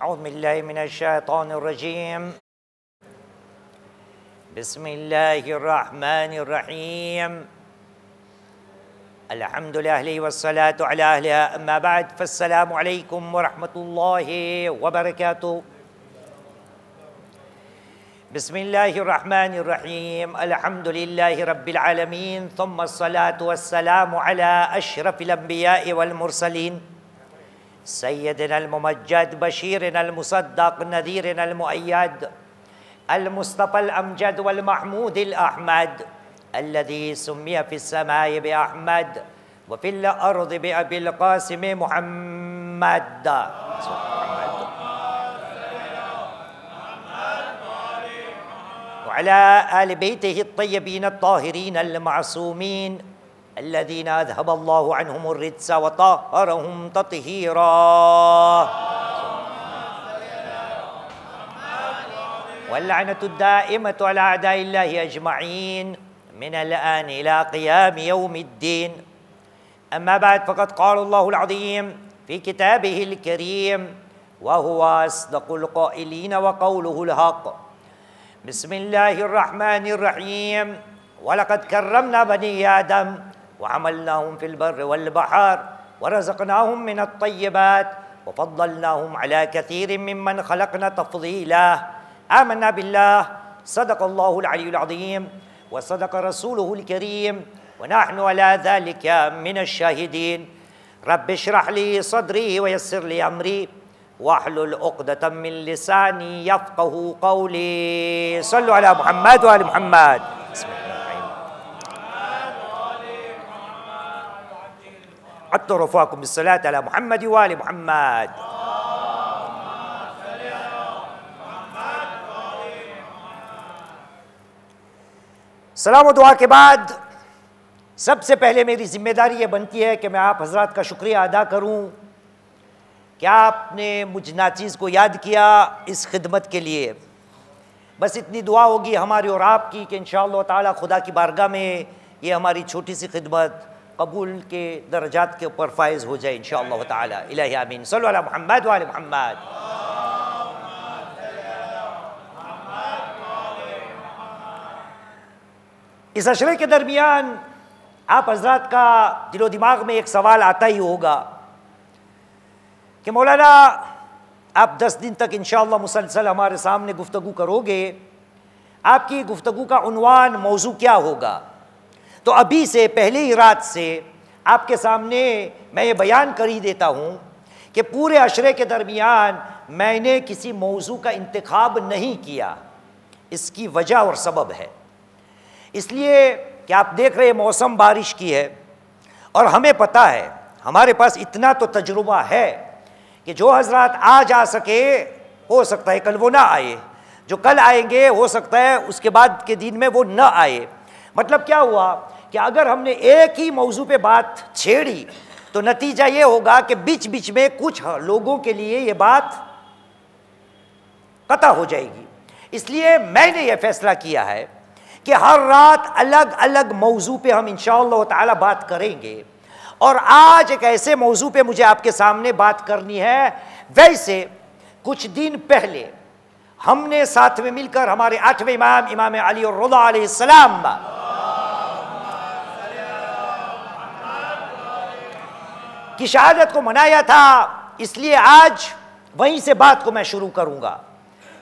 औज़ुबिल्लाहि मिनश्शैतानिर्रजीम। बिस्मिल्लाहिर्रहमानिर्रहीम। अल्हम्दुलिल्लाहि वस्सलातु अला अहलिहा अम्मा बाद फस्सलामु अलैकुम वरहमतुल्लाहि वबरकातुहू। बिस्मिल्लाहिर्रहमानिर्रहीम। अल्हम्दुलिल्लाहि रब्बिल आलमीन थुम्मा अस्सलातु वस्सलामु अला अशरफिल अंबियाइ वल मुरसलीन सय्यदिनल मुमज्जद बशीरिनल मुसद्दक़ नज़ीरिनल मुअय्यद अल मुस्तफ़ल अमजद वल महमूदिल अहमद अल्लज़ी सुम्मिय फ़िस समाइ बि अहमद व फ़िल अर्ज़ि बि अबिल क़ासिम मुहम्मद व अला आलि बैतिहि अत्तय्यबीन अत्ताहिरीन अल मासूमीन अल्लज़ीना अज़हबल्लाहु अन्हुमुर रिज्स व तह्हरहुम तत्हीरा। वल्लअनतु दाइमतु अला अदाइल्लाहि अजमईन मिनल आन इला क़ियाम यौमिद्दीन। अम्मा बाद फ़क़द क़ालल्लाहुल अज़ीम फ़ी किताबिहिल करीम व हुवा अस्दक़ुल क़ाइलीन व क़ौलुहुल हक़। बिस्मिल्लाहिर्रहमानिर्रहीम। वलक़द कर्रमना बनी आदम व हमलनाहुम फ़िल बर्रि वल बहर व रज़क़नाहुम मिनत तय्यिबात व फ़द्दलनाहुम अला कसीरिम मिम्मन ख़लक़ना तफ़दीला। आमन्ना बिल्लाह सदक़ल्लाहुल अलियुल अज़ीम व सदक़ रसूलुहुल करीम व नहनु अला ज़ालिका मिनश शाहिदीन। रब्बि इश्रह ली सदरी व यस्सिर ली अमरी वहलुल उक़दतम मिन लिसानी यफ़क़हू क़ौली। सल्लु अला मुहम्मद व आलि मुहम्मद। अत्तरफ़ाकुम बिस्सलाति अला मुहम्मद व आलि मुहम्मद। सलाम व दुआ के बाद सबसे पहले मेरी जिम्मेदारी ये बनती है कि मैं आप हज़रात का शुक्रिया अदा करूं कि आपने मुझ नाचीज़ को याद किया इस खिदमत के लिए। बस इतनी दुआ होगी हमारी और आपकी कि इंशाअल्लाह ताला खुदा की बारगाह में ये हमारी छोटी सी खिदमत कबूल के दर्जात के ऊपर फायज़ हो जाए इंशाअल्लाह ताला। इलाही आमीन। सल्लु अला मुहम्मद व आलि मुहम्मद। इस अशरे के दरमियान आप हज़रात का दिलो दिमाग में एक सवाल आता ही होगा कि मौलाना आप 10 दिन तक इंशाअल्लाह मुसलसल हमारे सामने गुफ्तगू करोगे, आपकी गुफ्तगू का उन्वान मौजू क्या होगा? तो अभी से पहले ही रात से आपके सामने मैं ये बयान कर ही देता हूँ कि पूरे अशरे के दरमियान मैंने किसी मौजू का इंतखाब नहीं किया। इसकी वजह और सबब है इसलिए कि आप देख रहे मौसम बारिश की है और हमें पता है, हमारे पास इतना तो तजुर्बा है कि जो हजरात आज आ सके हो सकता है कल वो ना आए, जो कल आएंगे हो सकता है उसके बाद के दिन में वो ना आए। मतलब क्या हुआ कि अगर हमने एक ही मौजू पे बात छेड़ी तो नतीजा ये होगा कि बीच बीच में कुछ लोगों के लिए ये बात कता हो जाएगी। इसलिए मैंने ये फैसला किया है कि हर रात अलग अलग मौजू पे हम इंशाअल्लाह ताला बात करेंगे और आज एक ऐसे मौजू पे मुझे आपके सामने बात करनी है। वैसे कुछ दिन पहले हमने साथ में मिलकर हमारे 8वें इमाम इमाम अली और रज़ा अलैहिस्सलाम की शहादत को मनाया था। इसलिए आज वहीं से बात को मैं शुरू करूंगा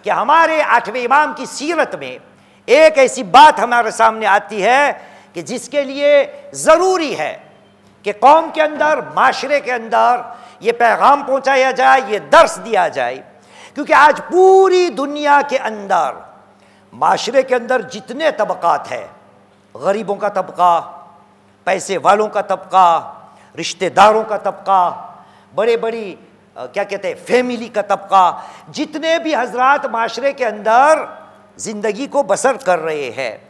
कि हमारे 8वें इमाम की सीरत में एक ऐसी बात हमारे सामने आती है कि जिसके लिए ज़रूरी है कि कौम के अंदर, माशरे के अंदर ये पैगाम पहुंचाया जाए, ये दर्स दिया जाए। क्योंकि आज पूरी दुनिया के अंदर, माशरे के अंदर जितने तबक़ात हैं, गरीबों का तबका, पैसे वालों का तबका, रिश्तेदारों का तबका, बड़े बड़ी क्या कहते हैं फैमिली का तबका, जितने भी हजरात माशरे के अंदर ज़िंदगी को बसर कर रहे हैं,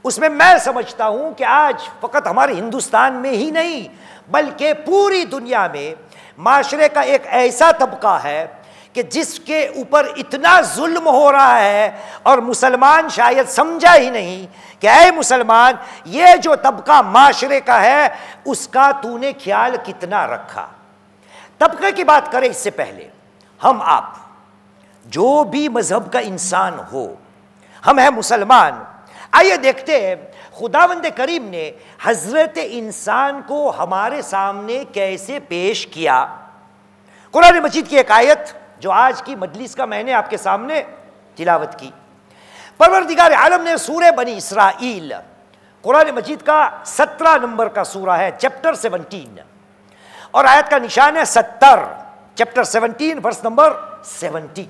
उसमें मैं समझता हूँ कि आज फ़कत हमारे हिंदुस्तान में ही नहीं बल्कि पूरी दुनिया में माशरे का एक ऐसा तबका है कि जिसके ऊपर इतना जुल्म हो रहा है और मुसलमान शायद समझा ही नहीं कि ऐ मुसलमान, ये जो तबका माशरे का है उसका तूने ख्याल कितना रखा। तबके की बात करें इससे पहले हम आप जो भी मजहब का इंसान हो, हम हैं मुसलमान। आइए देखते हैं खुदावंद करीम ने हजरत इंसान को हमारे सामने कैसे पेश किया। कुरान मजीद की एक आयत जो आज की मजलिस का मैंने आपके सामने तिलावत की। परवरदिगार आलम ने सूरह बनी इसराइल, कुरान मजीद का 17 नंबर का सूरा है, चैप्टर 17, और आयत का निशान है 70, चैप्टर 17 वर्स नंबर 70।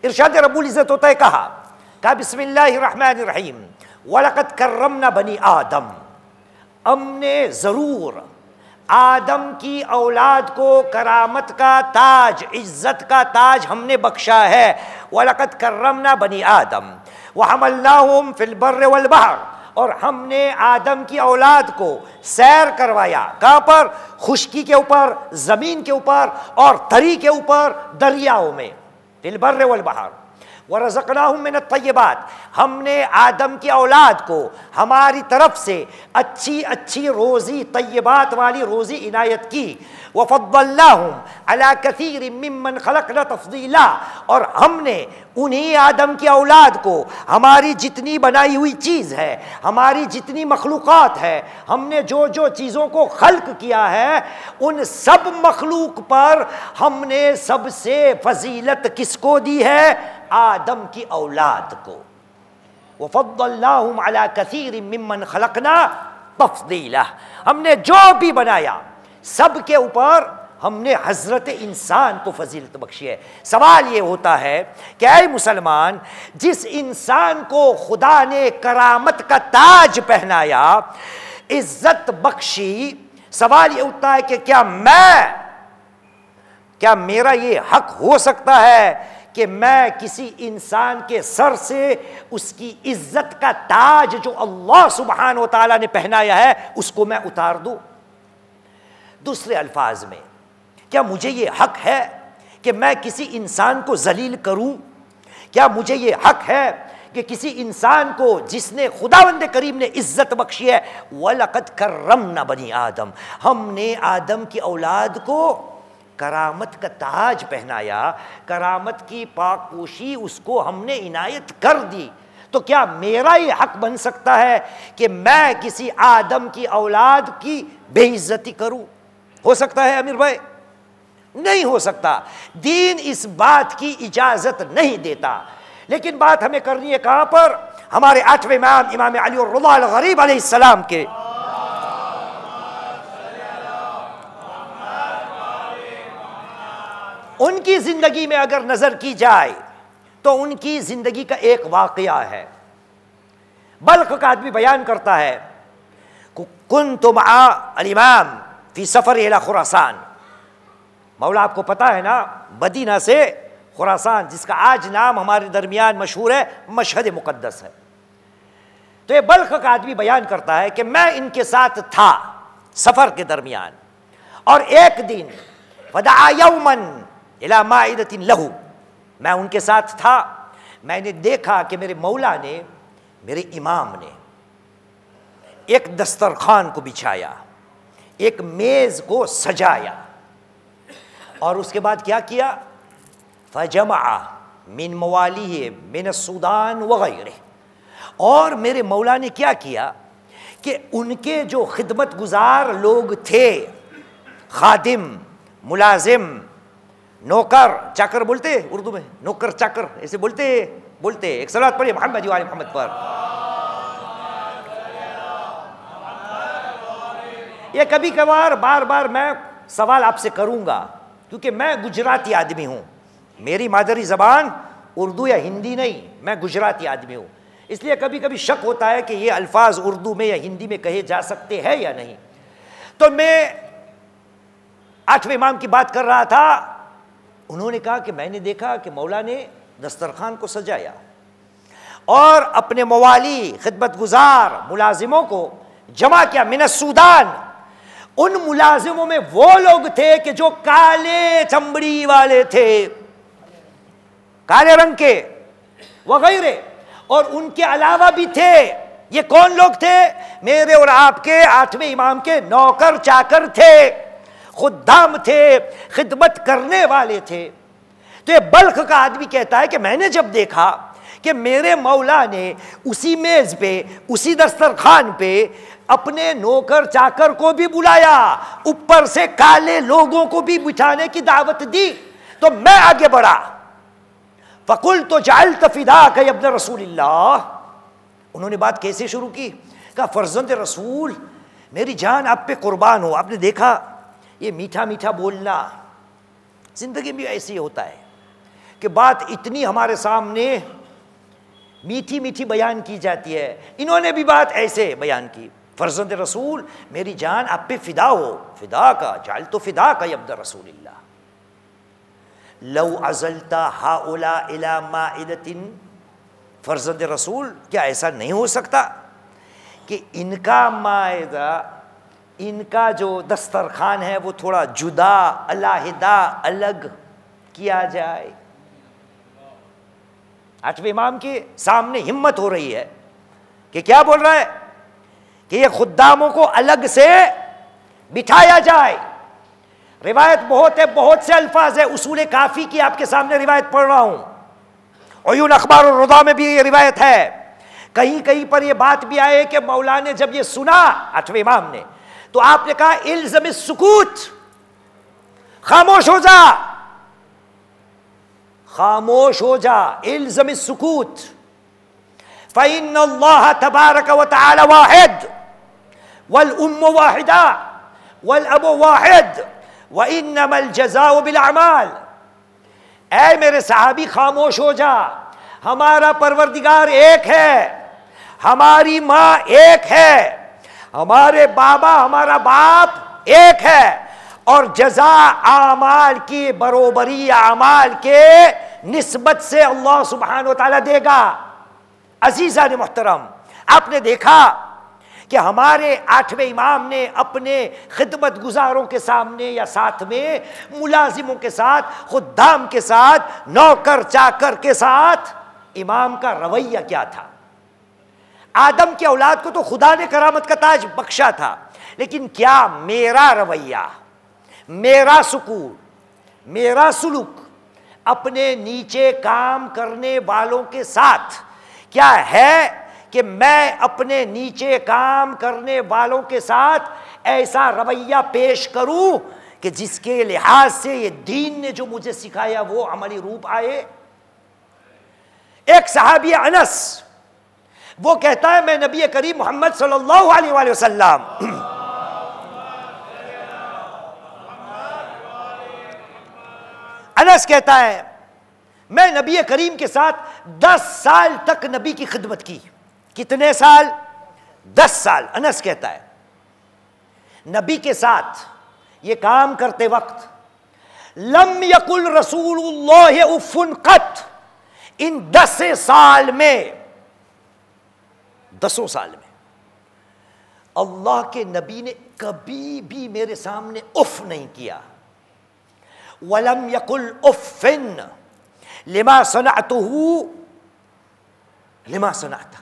इरशाद रब्बुल इज्जत होता है, कहा बिस्मिल्लाहिर्रहमानिर्रहीम वलक़द कर्रमना बनी आदम, हमने ज़रूर आदम की औलाद को करामत का ताज, इज्जत का ताज हमने बख्शा है। वलक़द कर्रमना बनी आदम व हमलनाहुम फिल बर्र वल बहर, और हमने आदम की औलाद को सैर करवाया। कहाँ पर? खुश्की के ऊपर, ज़मीन के ऊपर, और तरी के ऊपर, दरियाओं में। फिल बर्र वल बहर वरज़क़नाहुम मिनत तय्यबात, हमने आदम की औलाद को हमारी तरफ से अच्छी अच्छी रोज़ी, तय्यबात वाली रोज़ी इनायत की। वफ़द्दलनाहुम अला कसीरिम मिम्मन खलक़ना तफ़दीला, और हमने उन्हीं आदम की औलाद को हमारी जितनी बनाई हुई चीज़ है, हमारी जितनी मखलूक़ात है, हमने जो जो चीज़ों को खल्क़ किया है, उन सब मखलूक पर हमने सबसे फजीलत किसको दी है? आदम की औलाद को। वफ़द्दलनाहुम अला कसीरिम मिम्मन खलक़ना तफ़दीला, हमने जो भी बनाया सब के ऊपर हमने हजरत इंसान को फजीलत बख्शी है। सवाल ये होता है कि ऐ मुसलमान, जिस इंसान को खुदा ने करामत का ताज पहनाया, इज्जत बख्शी, सवाल ये उठता है कि क्या मेरा ये हक हो सकता है कि मैं किसी इंसान के सर से उसकी इज्जत का ताज जो अल्लाह सुब्हान व तआला ने पहनाया है उसको मैं उतार दूं? दूसरे अल्फाज में, क्या मुझे ये हक है कि मैं किसी इंसान को जलील करूं? क्या मुझे ये हक है कि किसी इंसान को जिसने खुदावंद करीम ने इज्जत बख्शी है, वलक़द कर्रमना बनी आदम, हमने आदम की औलाद को करामत का ताज पहनाया, करामत की पाकपोशी उसको हमने इनायत कर दी, तो क्या मेरा ये हक बन सकता है कि मैं किसी आदम की औलाद की बेइज्जती करूं? हो सकता है अमीर भाई? नहीं हो सकता। दीन इस बात की इजाजत नहीं देता। लेकिन बात हमें करनी है कहां पर? हमारे 8वें इमाम, इमाम अली और रिज़ा अल-गरीब अलैहिस्सलाम के। उनकी जिंदगी में अगर नजर की जाए तो उनकी जिंदगी का एक वाकया है। बल्ख का आदमी बयान करता है, कुन्तु मआ अल-इमाम फी सफर इला खुरासान, मौला आपको पता है ना, मदीना से खुरासान, जिसका आज नाम हमारे दरमियान मशहूर है मशहद मुक़द्दस है। तो ये बल्ख का आदमी बयान करता है कि मैं इनके साथ था सफर के दरमियान, और एक दिन फदआ यौमन इला माइदतिन लहू, मैं उनके साथ था, मैंने देखा कि मेरे मौला ने, मेरे इमाम ने एक दस्तरखान को बिछाया, एक मेज़ को सजाया, और उसके बाद क्या किया? फजमा मिन मवालिही मिन सूदान वगैरह, और मेरे मौला ने क्या किया कि उनके जो खिदमत गुजार लोग थे, खादिम, मुलाजिम, नौकर चाकर बोलते उर्दू में, नौकर चाकर ऐसे बोलते एक सलात पढ़िए मोहम्मद वाले मोहम्मद पर। ये कभी कभार बार बार मैं सवाल आपसे करूंगा, क्योंकि मैं गुजराती आदमी हूं, मेरी मादरी जबान उर्दू या हिंदी नहीं, मैं गुजराती आदमी हूं, इसलिए कभी कभी शक होता है कि ये अल्फाज उर्दू में या हिंदी में कहे जा सकते हैं या नहीं। तो मैं 8वें इमाम की बात कर रहा था, उन्होंने कहा कि मैंने देखा कि मौला ने दस्तरखान को सजाया और अपने मवाली, खिदमत गुजार मुलाजिमों को जमा किया। मिनस सूदान, उन मुलाजिमों में वो लोग थे कि जो काले चमड़ी वाले थे, काले रंग के वगैरह, और उनके अलावा भी थे। ये कौन लोग थे? मेरे और आपके 8वें इमाम के नौकर चाकर थे, खुद्दाम थे, खिदमत करने वाले थे। तो ये बल्ख का आदमी कहता है कि मैंने जब देखा कि मेरे मौला ने उसी मेज पे, उसी दस्तरखान पे अपने नौकर चाकर को भी बुलाया, ऊपर से काले लोगों को भी बिठाने की दावत दी, तो मैं आगे बढ़ा। फकुल तो जाल तफिदा का अब्न रसूलिल्लाह। उन्होंने बात कैसे शुरू की? कहा फर्जंद रसूल, मेरी जान आप पे कुर्बान हो। आपने देखा ये मीठा मीठा बोलना जिंदगी में ऐसे ही होता है कि बात इतनी हमारे सामने मीठी मीठी बयान की जाती है। इन्होंने भी बात ऐसे बयान की, फर्जंद रसूल मेरी जान आप पे फिदा हो। फिदा का जाल तो फिदा का अब्द रसूलिल्लाह। लव अजलता हाउला इला माइदतिन, फर्जंद रसूल क्या ऐसा नहीं हो सकता कि इनका मायदा, इनका जो दस्तरखान है वो थोड़ा जुदा, अलहदा, अलग किया जाए। आठवें इमाम के सामने हिम्मत हो रही है कि क्या बोल रहा है कि ये खुद्दामों को अलग से बिठाया जाए। रिवायत बहुत है, बहुत से अल्फाज है। उसूल काफी की आपके सामने रिवायत पढ़ रहा हूं, उयून अखबार और रुदा में भी ये रिवायत है। कहीं कहीं पर यह बात भी आए कि मौला ने जब ये सुना, आठवें इमाम ने, तो आपने कहा इल्ज़म सुकूत, खामोश हो जा, खामोश हो जा, इल्ज़म सुकूत। फ़इन्नल्लाह तबारक व तआला वाहिद वल उम्म वाहिदा वल अबु वाहिद व इन्नमल जज़ाउ बिल अमाल। ऐ मेरे सहाबी खामोश हो जा, हमारा परवरदिगार एक है, हमारी माँ एक है, हमारे बाबा, हमारा बाप एक है, और जजा आमाल की बरोबरी आमाल के निस्बत से अल्लाह सुब्हानहू व तआला देगा। अजीज़ान मुहतरम, आपने देखा कि हमारे आठवें इमाम ने अपने खिदमत गुजारों के सामने या साथ में मुलाजिमों के साथ, खुद्दाम के साथ, नौकर चाकर के साथ इमाम का रवैया क्या था। आदम की औलाद को तो खुदा ने करामत का ताज बख्शा था, लेकिन क्या मेरा रवैया, मेरा सुकून, मेरा सुलूक अपने नीचे काम करने वालों के साथ क्या है कि मैं अपने नीचे काम करने वालों के साथ ऐसा रवैया पेश करूं कि जिसके लिहाज से ये दीन ने जो मुझे सिखाया वो अमली रूप आए। एक सहाबी अनस, वो कहता है मैं नबी करीम मोहम्मद सल्लल्लाहु अलैहि वसल्लम अनस कहता है मैं नबी करीम के साथ 10 साल तक नबी की खिदमत की। कितने साल? 10 साल। अनस कहता है नबी के साथ ये काम करते वक्त लम यकुल रसूलुल्लाह उफ़ुन क़त, इन 10 साल में, 10 साल में अल्लाह के नबी ने कभी भी मेरे सामने उफ नहीं किया। वलम यकुल उफ़िन लिमा सनअतुहु लिमा सनअता,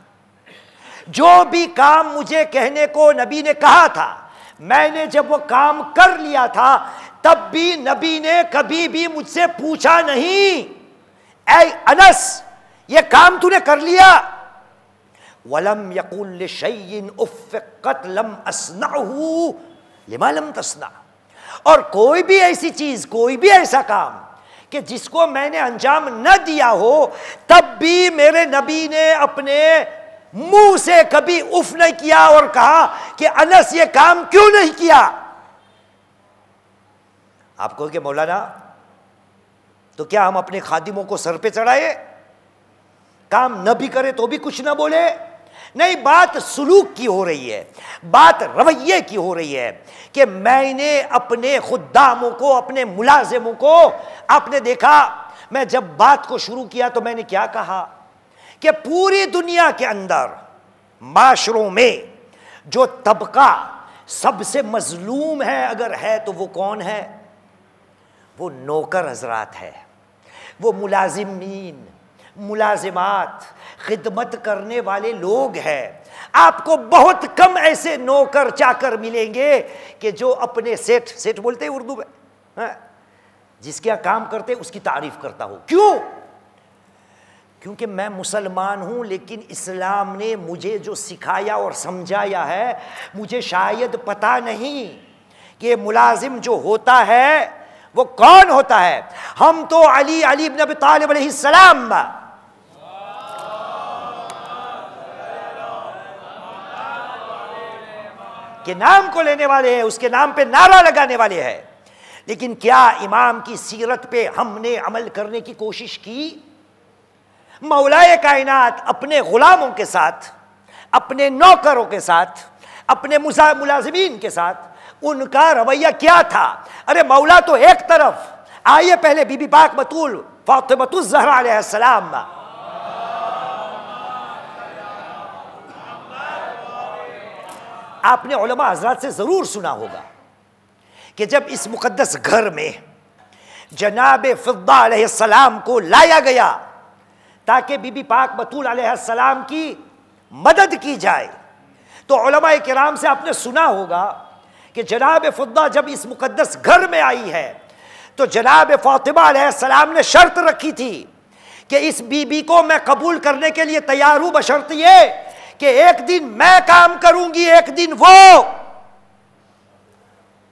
जो भी काम मुझे कहने को नबी ने कहा था, मैंने जब वो काम कर लिया था तब भी नबी ने कभी भी मुझसे पूछा नहीं ऐ अनस ये काम तूने कर लिया। वलम यकुल लिशैइन उफ़्फ़िक़त लम अस्नअहु लिमा लम तस्ना, और कोई भी ऐसी चीज, कोई भी ऐसा काम कि जिसको मैंने अंजाम न दिया हो, तब भी मेरे नबी ने अपने मुंह से कभी उफ नहीं किया और कहा कि अनस ये काम क्यों नहीं किया। आप कहोगे मौलाना तो क्या हम अपने खादिमों को सर पे चढ़ाए, काम न भी करे तो भी कुछ ना बोले? नहीं, बात सुलूक की हो रही है, बात रवैये की हो रही है कि मैंने अपने खुद्दामों को, अपने मुलाजिमों को, आपने देखा मैं जब बात को शुरू किया तो मैंने क्या कहा कि पूरी दुनिया के अंदर माशरों में जो तबका सबसे मजलूम है अगर है तो वो कौन है? वो नौकर हजरात है, वो मुलाजिमीन, मुलाजिमात, खिदमत करने वाले लोग हैं। आपको बहुत कम ऐसे नौकर चाकर मिलेंगे कि जो अपने सेठ, सेठ बोलते हैं उर्दू में, हाँ, जिसके यहाँ काम करते उसकी तारीफ करता हूं। क्यों? क्योंकि मैं मुसलमान हूं, लेकिन इस्लाम ने मुझे जो सिखाया और समझाया है, मुझे शायद पता नहीं कि मुलाजिम जो होता है वो कौन होता है। हम तो अली इब्न अबी तालिब अलैहिस्सलाम के नाम को लेने वाले हैं, उसके नाम पे नारा लगाने वाले हैं। लेकिन क्या इमाम की सीरत पे हमने अमल करने की कोशिश की? मौलाए कायनात अपने गुलामों के साथ, अपने नौकरों के साथ, अपने मुलाजिमीन के साथ उनका रवैया क्या था? अरे मौला तो एक तरफ, आइए पहले बीबी पाक बतूल फातिमतुज़ ज़हरा अलैहिस्सलाम, आपने उलमा हज़रात से ज़रूर सुना होगा कि जब इस मुक़द्दस घर में जनाब फ़िद्दा अलैहिस्सलाम को लाया गया ताकि बीबी पाक बतूल अलैहिस्सलाम की मदद की जाए, तो उलमा किराम से आपने सुना होगा कि जनाब फ़िद्दा जब इस मुक़द्दस घर में आई है तो जनाब फ़ातिमा अलैहिस्सलाम ने शर्त रखी थी कि इस बीबी को मैं कबूल करने के लिए तैयार हूं, बशर्त ये कि एक दिन मैं काम करूंगी, एक दिन वो।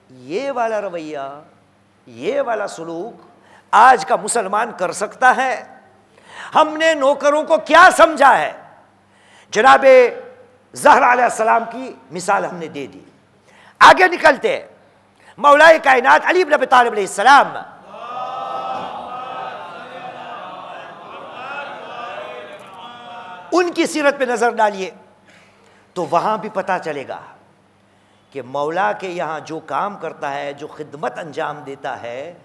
ये वाला रवैया, ये वाला सलूक आज का मुसलमान कर सकता है? हमने नौकरों को क्या समझा है? जनाबे ज़हरा अलैहिस्सलाम की मिसाल हमने दे दी। आगे निकलते हैं, मौलाए कायनात अली इब्न अबी तालिब अलैहिस्सलाम, उनकी सीरत पे नजर डालिए तो वहां भी पता चलेगा कि मौला के यहां जो काम करता है, जो खिदमत अंजाम देता है,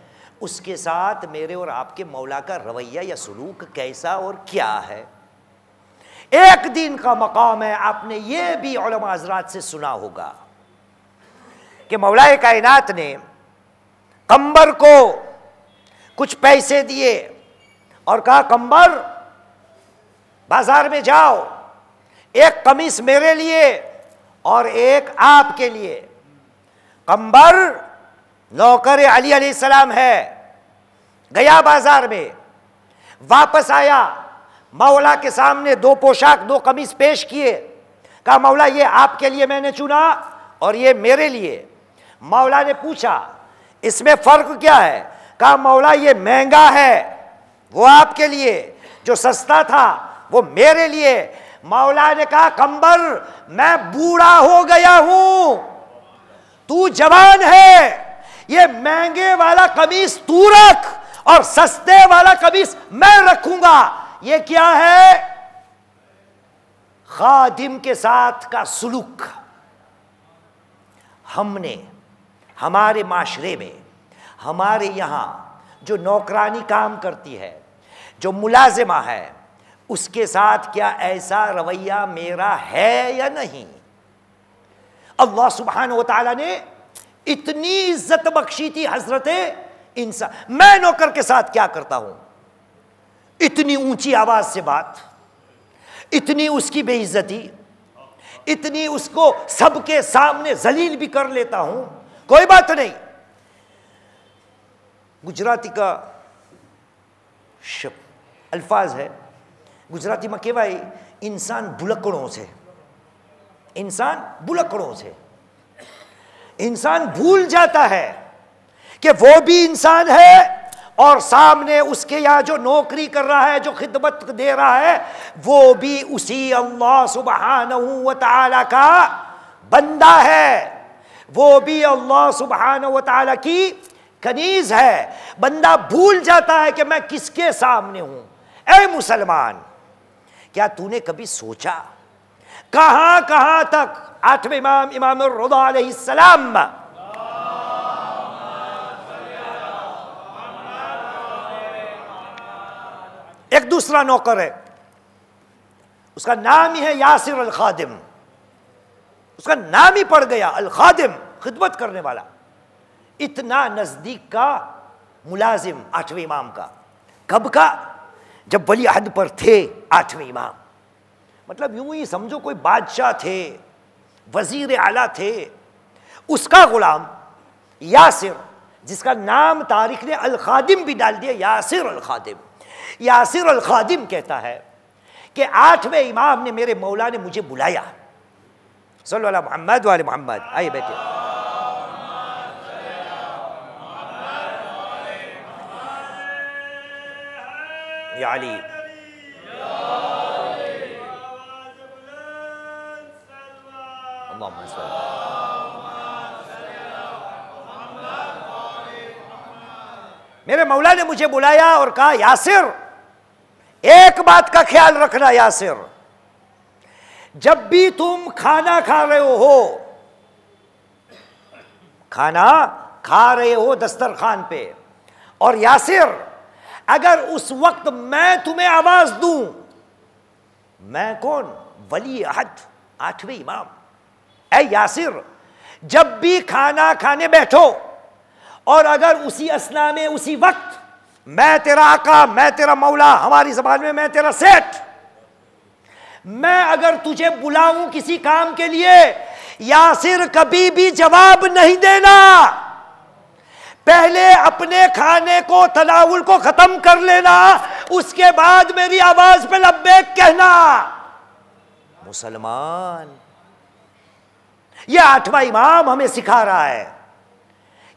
उसके साथ मेरे और आपके मौला का रवैया या सलूक कैसा और क्या है। एक दिन का मकाम है, आपने ये भी उलमा हज़रात से सुना होगा कि मौलाए कायनात ने कंबर को कुछ पैसे दिए और कहा, कंबर बाजार में जाओ, एक कमीज मेरे लिए और एक आपके लिए। कंबर नौकर अली अलैहिस्सलाम है, गया बाजार में, वापस आया, मौला के सामने दो पोशाक, दो कमीज पेश किए, कहा मौला ये आपके लिए मैंने चुना और ये मेरे लिए। मौला ने पूछा इसमें फर्क क्या है? कहा मौला ये महंगा है, वो आपके लिए, जो सस्ता था वो मेरे लिए। मौला ने कहा कंबर मैं बूढ़ा हो गया हूं, तू जवान है, ये महंगे वाला कमीज तू रख और सस्ते वाला कमीज मैं रखूंगा। ये क्या है? खादिम के साथ का सुलूक। हमने हमारे माशरे में, हमारे यहां जो नौकरानी काम करती है, जो मुलाजिमा है, उसके साथ क्या ऐसा रवैया मेरा है या नहीं? अल्लाह सुब्हानहू व तआला ने इतनी इज्जत बख्शी थी हजरत इंसान, मैं नौकर के साथ क्या करता हूं? इतनी ऊंची आवाज से बात, इतनी उसकी बेइज्जती, इतनी उसको सबके सामने जलील भी कर लेता हूं, कोई बात नहीं। गुजराती का अल्फाज है, गुजराती में कहवाय इंसान भुलकड़ों से, इंसान भुलकड़ों से, इंसान भूल जाता है कि वो भी इंसान है और सामने उसके यहाँ जो नौकरी कर रहा है, जो खिदमत दे रहा है, वो भी उसी अल्लाह सुब्हानहू व तआला का बंदा है, वो भी अल्लाह सुब्हानहू व तआला की कनीज है। बंदा भूल जाता है कि मैं किसके सामने हूं। ऐ मुसलमान, क्या तूने कभी सोचा कहां कहां तक आठवें इमाम इमाम रुदा अलैहिस्सलाम एक दूसरा नौकर है, उसका नाम ही है यासिर अल खादिम, उसका नाम ही पड़ गया अल खादिम, खिदमत करने वाला। इतना नजदीक का मुलाजिम आठवें इमाम का, कब का? जब वली अहद पर थे आठवें इमाम, मतलब यूं ही समझो कोई बादशाह थे, वजीर आला थे, उसका गुलाम यासिर जिसका नाम तारीख ने अल खादिम भी डाल दिया, यासिर अल खादिम। यासिर अल खादिम कहता है कि 8वें इमाम ने, मेरे मौला ने मुझे बुलाया। सल्लल्लाहु अलैहि मोहम्मद वाले मोहम्मद, आइए बैठे। या अली, मेरे मौला ने मुझे बुलाया और कहा, यासिर एक बात का ख्याल रखना यासिर, जब भी तुम खाना खा रहे हो, खाना खा रहे हो दस्तरखान पे, और यासिर अगर उस वक्त मैं तुम्हें आवाज दूं, मैं कौन? वली अहद, 8वें इमाम। ऐ यासिर, जब भी खाना खाने बैठो और अगर उसी असना में, उसी वक्त मैं तेरा आका, मैं तेरा मौला, हमारी ज़बान में मैं तेरा सेठ, मैं अगर तुझे बुलाऊं किसी काम के लिए, यासिर कभी भी जवाब नहीं देना, पहले अपने खाने को, तनावुल को खत्म कर लेना, उसके बाद मेरी आवाज पे लब्बैक कहना। मुसलमान, यह 8वां इमाम हमें सिखा रहा है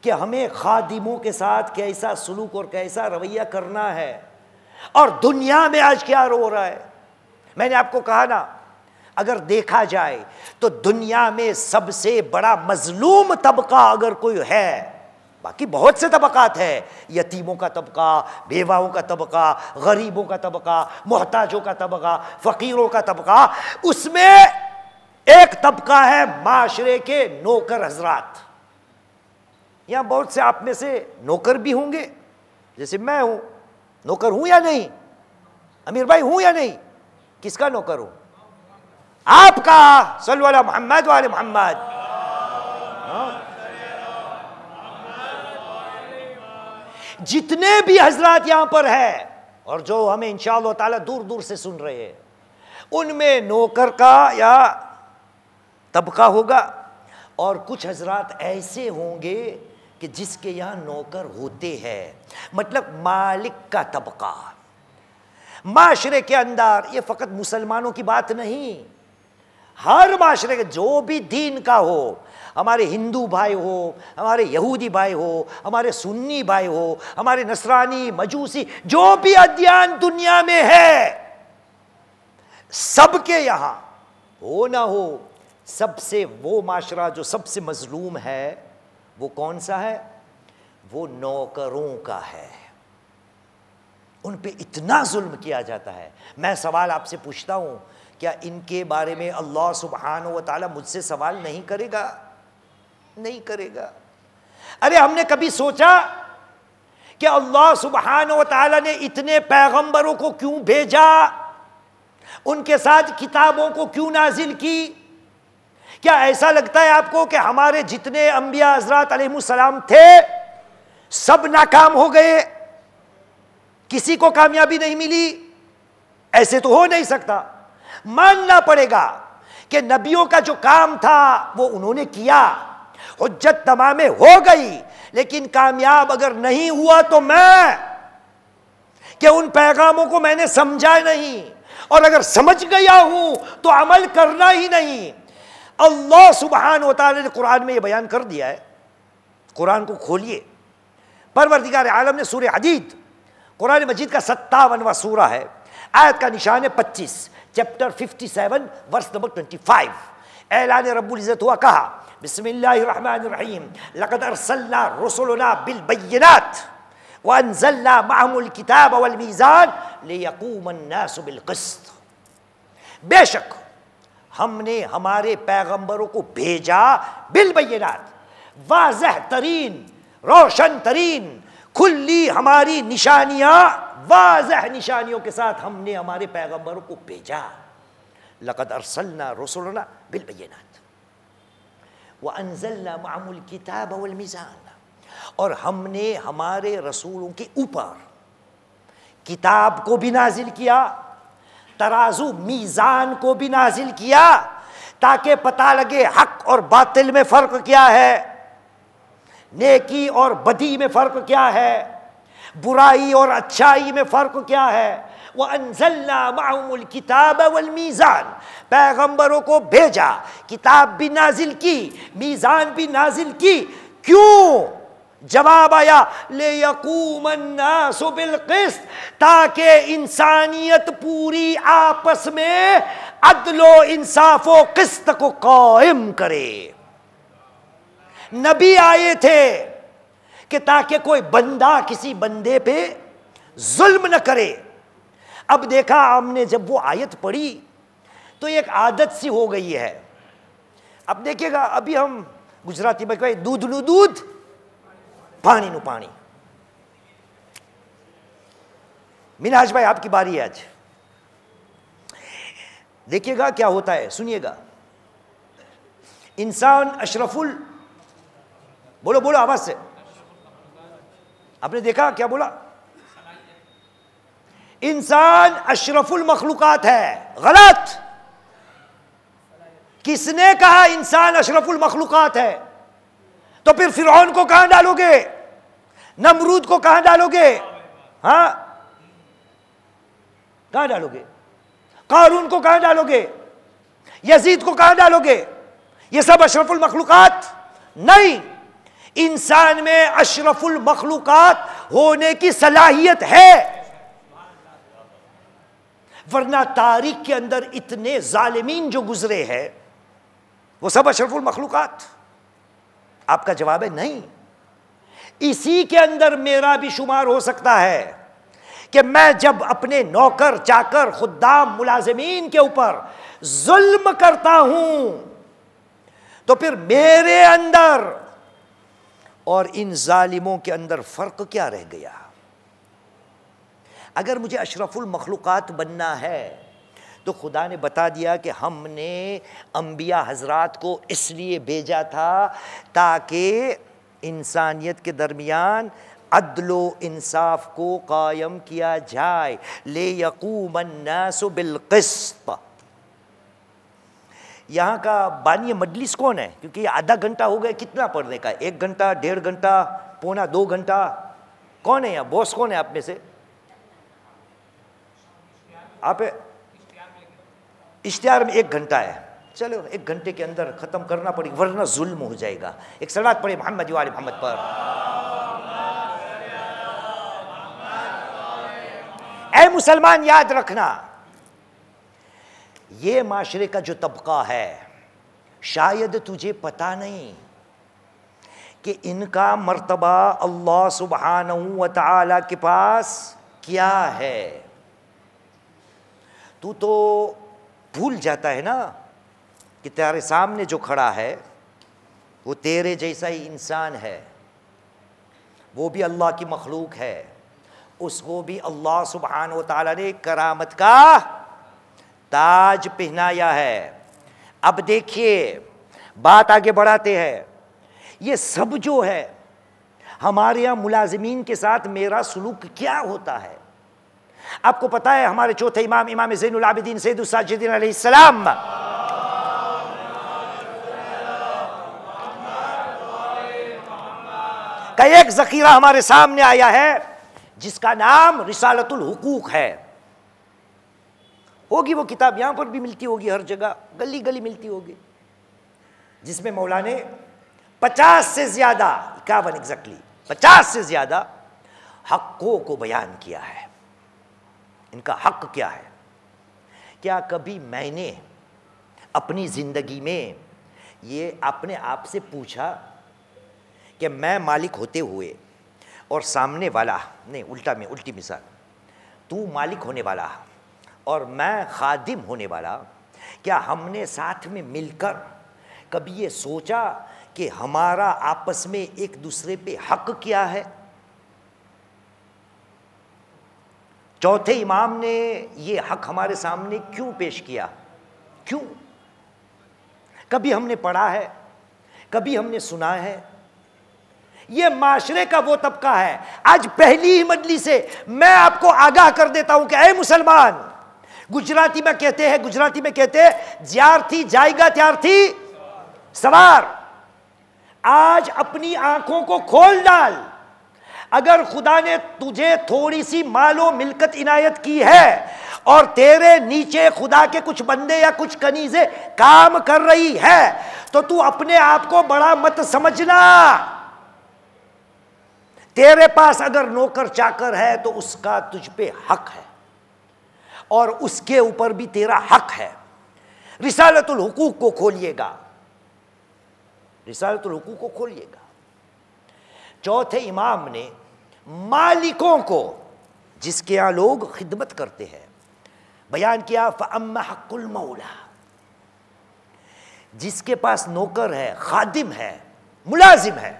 कि हमें खादिमों के साथ कैसा सुलूक और कैसा रवैया करना है। और दुनिया में आज क्या हो रहा है, मैंने आपको कहा ना, अगर देखा जाए तो दुनिया में सबसे बड़ा मजलूम तबका अगर कोई है, बाकी बहुत से तबकात है, यतीमों का तबका, बेवाओं का तबका, गरीबों का तबका, मोहताजों का तबका, फकीरों का तबका, उसमें एक तबका है माशरे के नौकर हजरात। यहां बहुत से आप में से नौकर भी होंगे, जैसे मैं हूं, नौकर हूं या नहीं? अमीर भाई हूं या नहीं? किसका नौकर हूं? आपका। सल्लल्लाहु अलैहि मोहम्मद वाले मोहम्मद। जितने भी हजरात यहां पर है और जो हमें इंशाअल्लाह ताला दूर दूर से सुन रहे हैं, उनमें नौकर का या तबका होगा, और कुछ हजरात ऐसे होंगे कि जिसके यहां नौकर होते हैं, मतलब मालिक का तबका। माशरे के अंदर, ये फकत मुसलमानों की बात नहीं, हर माशरे के, जो भी दीन का हो, हमारे हिंदू भाई हो, हमारे यहूदी भाई हो, हमारे सुन्नी भाई हो, हमारे नसरानी, मजूसी, जो भी अध्ययन दुनिया में है, सबके यहां हो ना हो, सबसे वो माशरा जो सबसे मजलूम है, वो कौन सा है? वो नौकरों का है। उन पे इतना जुल्म किया जाता है। मैं सवाल आपसे पूछता हूं, क्या इनके बारे में अल्लाह सुब्हानहू व तआला मुझसे सवाल नहीं करेगा? नहीं करेगा। अरे हमने कभी सोचा कि अल्लाह सुब्हानहू व तआला ने इतने पैगंबरों को क्यों भेजा, उनके साथ किताबों को क्यों नाजिल की? क्या ऐसा लगता है आपको कि हमारे जितने अंबिया हज़रात अलैहिस्सलाम थे सब नाकाम हो गए, किसी को कामयाबी नहीं मिली? ऐसे तो हो नहीं सकता। मानना पड़ेगा कि नबियों का जो काम था वो उन्होंने किया, हुज्जत तमामे हो गई, लेकिन कामयाब अगर नहीं हुआ तो मैं, कि उन पैगामों को मैंने समझा नहीं, और अगर समझ गया हूं तो अमल करना ही नहीं। अल्लाह सुब्हानहू व तआला ने कुरान में यह बयान कर दिया है। कुरान को खोलिए, परवरदिगार आलम ने सूरह हदीद, कुरान मजीद का 57वां सूरा है, आयत का निशान है 25, चैप्टर 57 वर्स नंबर 25। ऐलान रब्बुल इज्जत हुआ, कहा बिस्मिल्लाहिर्रहमानिर्रहीम, लक़द अरसलना रुसुलना बिल बय्यिनात व अंज़लना मअहुमुल किताब वल मीज़ान लियक़ूमन नासु बिल क़िस्त। बेशक हमने हमारे पैगंबरों को भेजा बिल बय्यिनात, वाज़ह तरीन, रोशन तरीन, खुली हमारी निशानियां, वाज़ह निशानियों के साथ हमने हमारे पैगंबरों को भेजा। लक़द अरसलना रुसुलना बिल बय्यिनात व अंज़लना मअहुमुल किताब वल मीज़ान, और हमने हमारे रसूलों के ऊपर किताब को भी नाजिल किया, तराजू मीज़ान को भी नाजिल किया, ताकि पता लगे हक और बातिल में फ़र्क क्या है। नेकी और बदी में फर्क क्या है, बुराई और अच्छाई में फर्क क्या है। व अंज़लना मअहुमुल किताब वल मीज़ान, पैगंबरों को भेजा, किताब भी नाजिल की, मीज़ान भी नाजिल की। क्यों? जवाब आया लियक़ूमन नासु बिल क़िस्त, ताकि इंसानियत पूरी आपस में अदलो इंसाफ व क़िस्त को कायम करे। नबी आए थे कि ताकि कोई बंदा किसी बंदे पे जुल्म न करे। अब देखा हमने, जब वो आयत पढ़ी तो एक आदत सी हो गई है। अब देखिएगा, अभी हम गुजराती में कहे दूध नु दूध, पानी नु पानी। मिनहाज भाई आपकी बारी है आज। देखिएगा क्या होता है, सुनिएगा। इंसान अशरफुल, बोलो बोलो आवाज से, आपने देखा क्या बोला? इंसान अशरफुल मखलूकात है। गलत। किसने कहा इंसान अशरफुल मखलूकात है? तो फिर फिरौन को कहां डालोगे, नमरूद को कहां डालोगे? हाँ, कहां डालोगे? कारून को कहां डालोगे? यजीद को कहां डालोगे? ये सब अशरफुल मखलूकात नहीं। इंसान में अशरफुल मखलूकात होने की सलाहियत है, वरना तारीख के अंदर इतने जालिमीन जो गुजरे हैं वो सब अशरफुल मखलूकात। आपका जवाब है नहीं। इसी के अंदर मेरा भी शुमार हो सकता है कि मैं जब अपने नौकर चाकर खुद्दाम मुलाजिमीन के ऊपर जुल्म करता हूं तो फिर मेरे अंदर और इन जालिमों के अंदर फर्क क्या रह गया? अगर मुझे अशरफुल मखलूकात बनना है तो खुदा ने बता दिया कि हमने अंबिया हजरात को इसलिए भेजा था ताकि इंसानियत के दरमियान अदलो इंसाफ को कायम किया जाए। ले यक़ूमन नासु बिल क़िस्त। यहाँ का बानी मजलिस कौन है? क्योंकि आधा घंटा हो गया, कितना पढ़ने का? 1 घंटा, 1.5 घंटा, पौना 2 घंटा? कौन है यहाँ? बॉस कौन है आप में से? आप इश्तिहार में 1 घंटा है। चलो 1 घंटे के अंदर खत्म करना पड़ेगा, वरना जुल्म हो जाएगा। एक सलात पढ़े मोहम्मद वाले मोहम्मद पर। ऐ मुसलमान याद रखना, ये माशरे का जो तबका है, शायद तुझे पता नहीं कि इनका मर्तबा अल्लाह सुब्हानहू व तआला के पास क्या है। तू तो भूल जाता है ना कि तेरे सामने जो खड़ा है वो तेरे जैसा ही इंसान है, वो भी अल्लाह की मखलूक है, उसको भी अल्लाह सुब्हानहू व तआला ने करामत का ताज पहनाया है। अब देखिए, बात आगे बढ़ाते हैं। ये सब जो है हमारे यहाँ मुलाजिमीन के साथ मेरा सुलूक क्या होता है? आपको पता है हमारे चौथे इमाम, इमाम ज़ैनुल आबिदीन सैयदुस साजिदीन अलैहिस्सलाम, का एक ज़ख़ीरा हमारे सामने आया है जिसका नाम रिसालतुल हुकूक है। होगी वो किताब, यहां पर भी मिलती होगी, हर जगह गली गली मिलती होगी, जिसमें मौला ने 50 से ज्यादा, 51 एग्जैक्टली 50 से ज्यादा हक़ों को बयान किया है। इनका हक क्या है? क्या कभी मैंने अपनी जिंदगी में ये अपने आप से पूछा कि मैं मालिक होते हुए और सामने वाला, नहीं उल्टी मिसाल, तू मालिक होने वाला और मैं खादिम होने वाला, क्या हमने साथ में मिलकर कभी ये सोचा कि हमारा आपस में एक दूसरे पे हक क्या है? चौथे इमाम ने ये हक हमारे सामने क्यों पेश किया? क्यों? कभी हमने पढ़ा है? कभी हमने सुना है? ये माशरे का वो तबका है। आज पहली ही मजलिस से मैं आपको आगाह कर देता हूं कि ऐ मुसलमान, गुजराती में कहते हैं ज्यारथी जाएगा त्यारथी सवार। आज अपनी आंखों को खोल डाल। अगर खुदा ने तुझे थोड़ी सी मालो मिल्कत इनायत की है और तेरे नीचे खुदा के कुछ बंदे या कुछ कनीज़ें काम कर रही है, तो तू अपने आप को बड़ा मत समझना। तेरे पास अगर नौकर चाकर है तो उसका तुझ पे हक है और उसके ऊपर भी तेरा हक है। रिसालतुल हुकूक को खोलिएगा, रिसालतुल हुकूक को खोलिएगा। चौथे इमाम ने मालिकों को, जिसके यहां लोग खिदमत करते हैं, बयान किया फ़अम्मा हक़्क़ुल मौला, जिसके पास नौकर है, खादिम है, मुलाजिम है,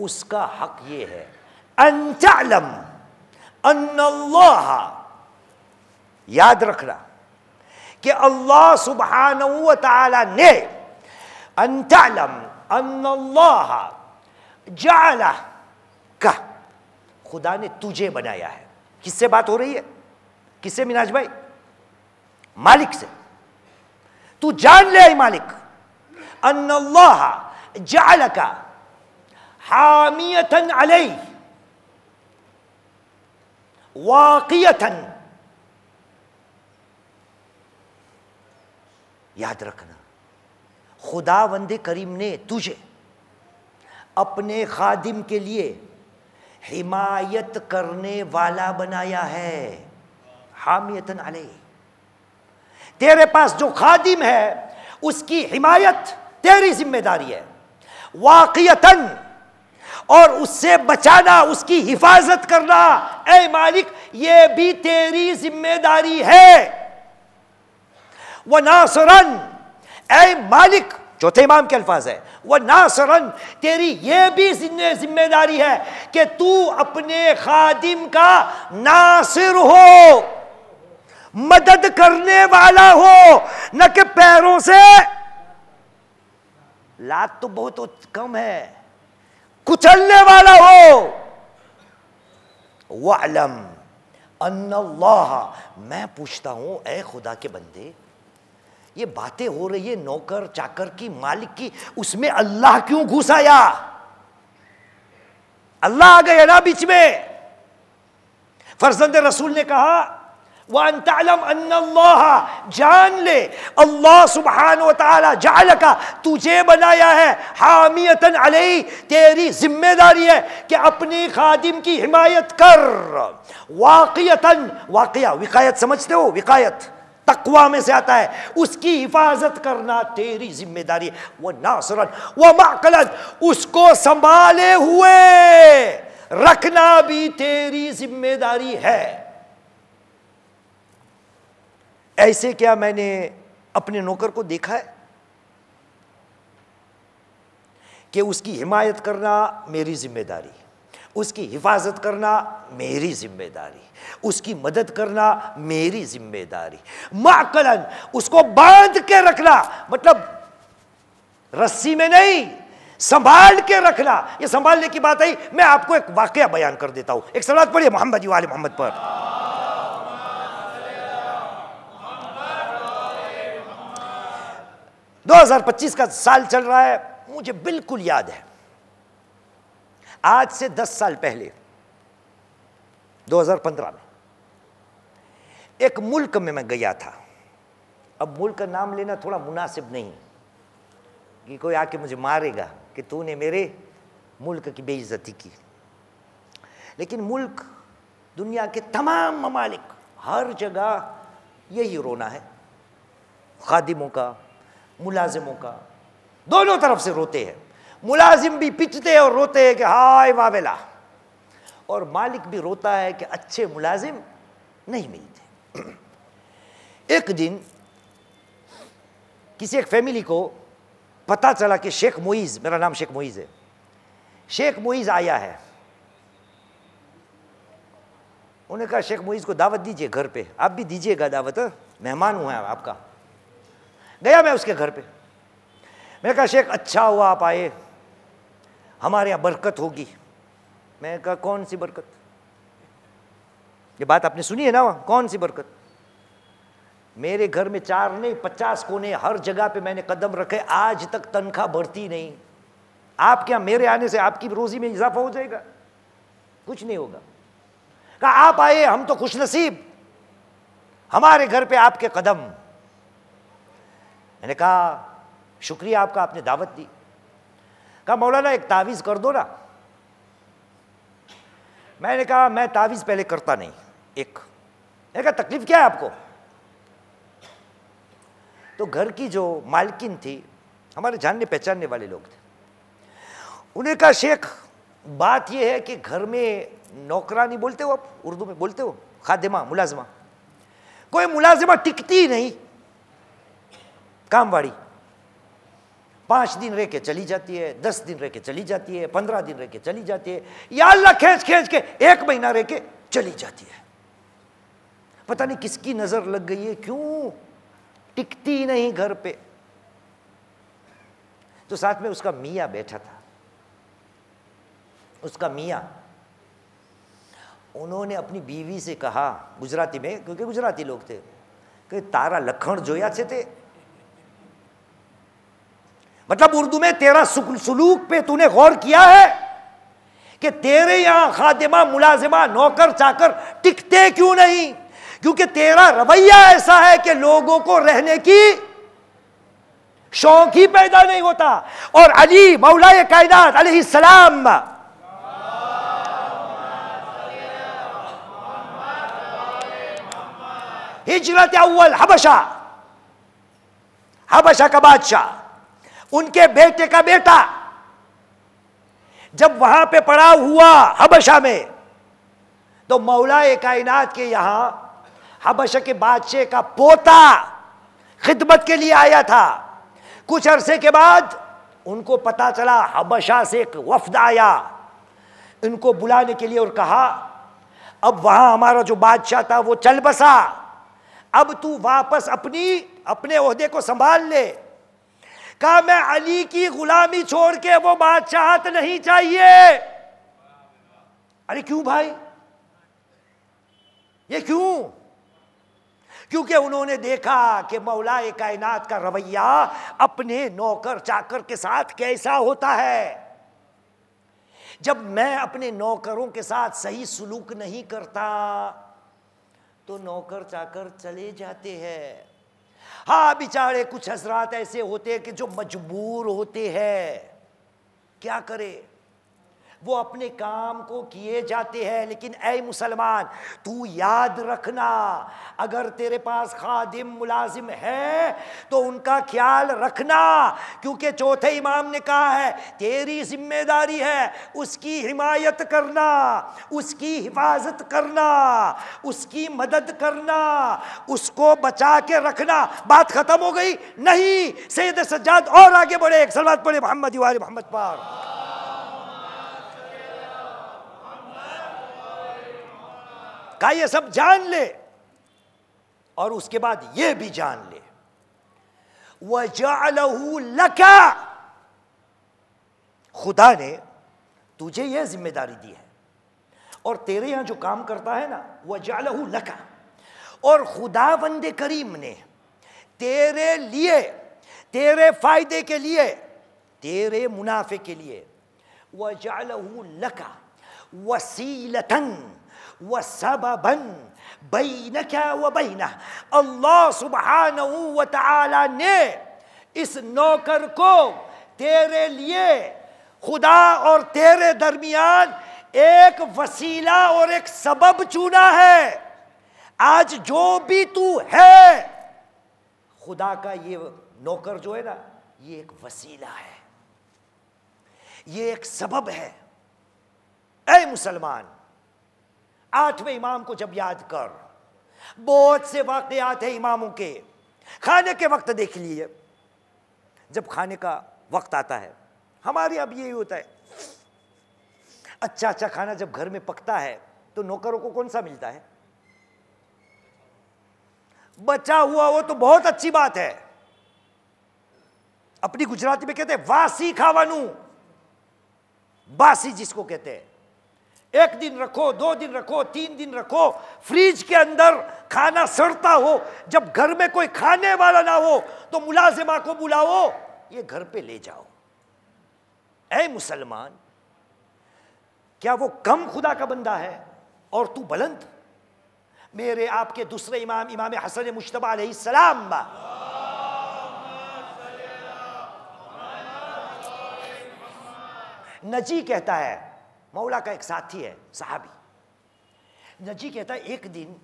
उसका हक ये है अन तअलम अन्नल्लाह, याद रखना कि अल्लाह सुब्हानहू व तआला ने अन तअलम अन्नल्लाह जअला का, खुदा ने तुझे बनाया है। किससे बात हो रही है? किससे मिनाज भाई? मालिक से। तू जान ले मालिक, अन्नल्लाह जअलका हामियतन अलैहि वाक़ियतन, याद रखना खुदावंद करीम ने तुझे अपने खादिम के लिए हिमायत करने वाला बनाया है। हामियतन अलैहि, तेरे पास जो खादिम है उसकी हिमायत तेरी जिम्मेदारी है। वाक़ियतन, और उससे बचाना, उसकी हिफाजत करना, ऐ मालिक ये भी तेरी जिम्मेदारी है। व नासरन, ऐ मालिक, चौथे इमाम के अल्फाज है, व नासरन, तेरी ये भी जिम्मेदारी है कि तू अपने खादिम का नासिर हो, मदद करने वाला हो, न कि पैरों से, लात तो बहुत कम है, कुचलने वाला हो। वअलम अन्नल्लाह, मैं पूछता हूं ऐ खुदा के बंदे, ये बातें हो रही है नौकर चाकर की, मालिक की, उसमें अल्लाह क्यों घुस आया? अल्लाह आ गया ना बीच में। फरजंद रसूल ने कहा वअन तअलम अन्नल्लाह, जान ले अल्लाह सुब्हानहू व तआला जअलका, तुझे बनाया है, हामियतन अलैहि, तेरी जिम्मेदारी है कि अपनी खादिम की हिमायत कर। वाक़ियतन, वाक़िया विकायत समझते हो? विकायत तक़वा में से आता है, उसकी हिफाजत करना तेरी जिम्मेदारी है। वो नासरन व माक़लन, उसको संभाले हुए रखना भी तेरी जिम्मेदारी है। ऐसे क्या मैंने अपने नौकर को देखा है कि उसकी हिमायत करना मेरी जिम्मेदारी, उसकी हिफाजत करना मेरी जिम्मेदारी, उसकी मदद करना मेरी जिम्मेदारी। माक़लन, उसको बांध के रखना, मतलब रस्सी में नहीं, संभाल के रखना। ये संभालने की बात आई, मैं आपको एक वाकया बयान कर देता हूं। एक सलात पढ़िए मोहम्मद वाले मोहम्मद पर। 2025 का साल चल रहा है, मुझे बिल्कुल याद है, आज से 10 साल पहले 2015 में एक मुल्क में मैं गया था। अब मुल्क का नाम लेना थोड़ा मुनासिब नहीं कि कोई आके मुझे मारेगा कि तूने मेरे मुल्क की बेइज्जती की, लेकिन मुल्क, दुनिया के तमाम ममालिक, हर जगह यही रोना है, खादिमों का, मुलाजिमों का, दोनों तरफ से रोते हैं। मुलाजिम भी पिटते हैं और रोते हैं कि हाय वावेला, और मालिक भी रोता है कि अच्छे मुलाजिम नहीं मिलते। एक दिन किसी एक फैमिली को पता चला कि शेख मोइज, मेरा नाम शेख मोइज है, शेख मोइज आया है। उन्होंने कहा शेख मोइज को दावत दीजिए घर पे, आप भी दीजिएगा दावत, मेहमान हुआ है आपका। गया मैं उसके घर पे, मैंने कहा शेख अच्छा हुआ आप आए, हमारे यहाँ बरकत होगी। मैंने कहा कौन सी बरकत? ये बात आपने सुनी है ना, कौन सी बरकत? मेरे घर में 4 नहीं 50 कोने, हर जगह पे मैंने कदम रखे, आज तक तनख्वाह बढ़ती नहीं, आपके यहाँ मेरे आने से आपकी रोजी में इजाफा हो जाएगा? कुछ नहीं होगा। कहा आप आए, हम तो खुशनसीब, हमारे घर पे आपके कदम। मैंने कहा शुक्रिया आपका, आपने दावत दी। कहा मौलाना एक तावीज़ कर दो ना। मैंने कहा मैं तावीज़ पहले करता नहीं। मैंने कहा तकलीफ क्या है आपको? तो घर की जो मालकिन थी, हमारे जानने पहचानने वाले लोग थे, उन्हें कहा शेख बात यह है कि घर में नौकरानी बोलते हो आप, उर्दू में बोलते हो, खादिमा, मुलाजिमा, कोई मुलाजिमा टिकती ही नहीं, कामवाड़ी 5 दिन रह के चली जाती है, 10 दिन रह के चली जाती है, 15 दिन रह के चली जाती है, या अल्लाह खींच खींच के 1 महीना रह के चली जाती है। पता नहीं किसकी नजर लग गई है, क्यों टिकती नहीं घर पे। तो साथ में उसका मियाँ बैठा था। उसका मियाँ, उन्होंने अपनी बीवी से कहा गुजराती में, क्योंकि गुजराती लोग थे, कि तारा लखण जोया छे ते, मतलब उर्दू में तेरा सुलूक पे तूने गौर किया है कि तेरे यहां खादिमा, मुलाजिमा, नौकर चाकर टिकते क्यों नहीं? क्योंकि तेरा रवैया ऐसा है कि लोगों को रहने की शौक ही पैदा नहीं होता। और अली मौलाए कायनात अलैहिस्सलाम हिजरत अव्वल हबशा का बादशाह, उनके बेटे का बेटा जब वहां पे पड़ा हुआ हबशा में, तो मौलाए कायनात के यहां हबशा के बादशाह का पोता खिदमत के लिए आया था। कुछ अरसे के बाद उनको पता चला हबशा से एक वफ्द आया इनको बुलाने के लिए, और कहा अब वहां हमारा जो बादशाह था वो चल बसा, अब तू वापस अपने ओहदे को संभाल ले। कहा मैं अली की गुलामी छोड़ के वो बादशाहत नहीं चाहिए। अरे क्यों भाई, ये क्यों? क्योंकि उन्होंने देखा कि मौलाए कायनात का रवैया अपने नौकर चाकर के साथ कैसा होता है। जब मैं अपने नौकरों के साथ सही सुलूक नहीं करता तो नौकर चाकर चले जाते हैं। हाँ बेचारे कुछ हजरात ऐसे होते हैं कि जो मजबूर होते हैं, क्या करे, वो अपने काम को किए जाते हैं। लेकिन ऐ मुसलमान, तू याद रखना, अगर तेरे पास खादिम मुलाजिम है तो उनका ख्याल रखना, क्योंकि चौथे इमाम ने कहा है तेरी जिम्मेदारी है उसकी हिमायत करना, उसकी हिफाजत करना, उसकी मदद करना, उसको बचा के रखना। बात खत्म हो गई? नहीं, सैयद सज्जाद और आगे बढ़े, एक सलावत पढ़े मोहम्मद वाले मोहम्मद पर। का ये सब जान ले और उसके बाद ये भी जान ले, वजअलहु लका, खुदा ने तुझे ये जिम्मेदारी दी है और तेरे यहां जो काम करता है ना, वजअलहु लका, और खुदावंद करीम ने तेरे लिए, तेरे फायदे के लिए, तेरे मुनाफे के लिए, वजअलहु लका वसीलतन वसबबन बैनका व बैनह, अल्लाह सुब्हानहू व तआला ने इस नौकर को तेरे लिए, खुदा और तेरे दरमियान एक वसीला और एक सबब चुना है। आज जो भी तू है, खुदा का ये नौकर जो है ना, ये एक वसीला है, ये एक सबब है। ऐ मुसलमान, 8वें इमाम को जब याद कर, बहुत से वाक़यात है इमामों के। खाने के वक्त देख लीजिए, जब खाने का वक्त आता है, हमारे अब यही होता है, अच्छा अच्छा खाना जब घर में पकता है तो नौकरों को कौन सा मिलता है? बचा हुआ हो तो बहुत अच्छी बात है। अपनी गुजराती में कहते हैं वासी खावानू, बासी जिसको कहते हैं। 1 दिन रखो, 2 दिन रखो, 3 दिन रखो, फ्रिज के अंदर खाना सड़ता हो, जब घर में कोई खाने वाला ना हो तो मुलाजिमा को बुलाओ, ये घर पे ले जाओ। ऐ मुसलमान, क्या वो कम खुदा का बंदा है और तू बुलंद? मेरे आपके दूसरे इमाम, इमाम हसन मुश्तबा अलैहिस्सलाम, नजी कहता है, मौला का एक साथी है सहाबी, नजी कहता है एक दिन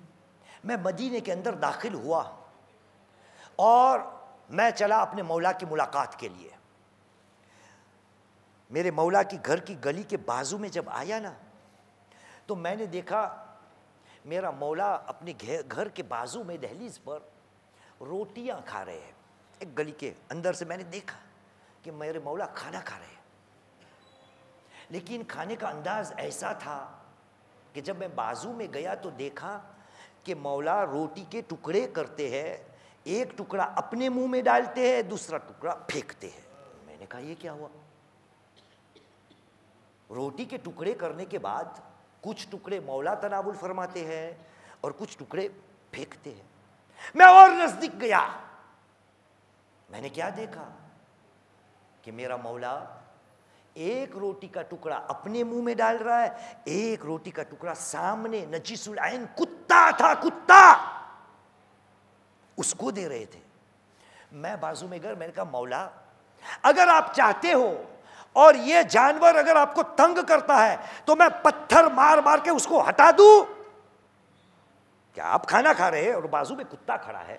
मैं मदीने के अंदर दाखिल हुआ और मैं चला अपने मौला की मुलाकात के लिए। मेरे मौला की घर की गली के बाजू में जब आया ना, तो मैंने देखा मेरा मौला अपने घर के बाजू में दहलीज पर रोटियां खा रहे हैं। एक गली के अंदर से मैंने देखा कि मेरे मौला खाना खा रहे हैं, लेकिन खाने का अंदाज ऐसा था कि जब मैं बाजू में गया तो देखा कि मौला रोटी के टुकड़े करते हैं, एक टुकड़ा अपने मुंह में डालते हैं, दूसरा टुकड़ा फेंकते हैं। मैंने कहा ये क्या हुआ? रोटी के टुकड़े करने के बाद कुछ टुकड़े मौला तनावुल फरमाते हैं और कुछ टुकड़े फेंकते हैं। मैं और नजदीक गया, मैंने क्या देखा कि मेरा मौला एक रोटी का टुकड़ा अपने मुंह में डाल रहा है, एक रोटी का टुकड़ा सामने नजीसुल ऐन कुत्ता था, कुत्ता, उसको दे रहे थे। मैं बाजू में गया, मैंने कहा मौला अगर आप चाहते हो और ये जानवर अगर आपको तंग करता है तो मैं पत्थर मार मार के उसको हटा दूं। क्या आप खाना खा रहे हैं और बाजू में कुत्ता खड़ा है?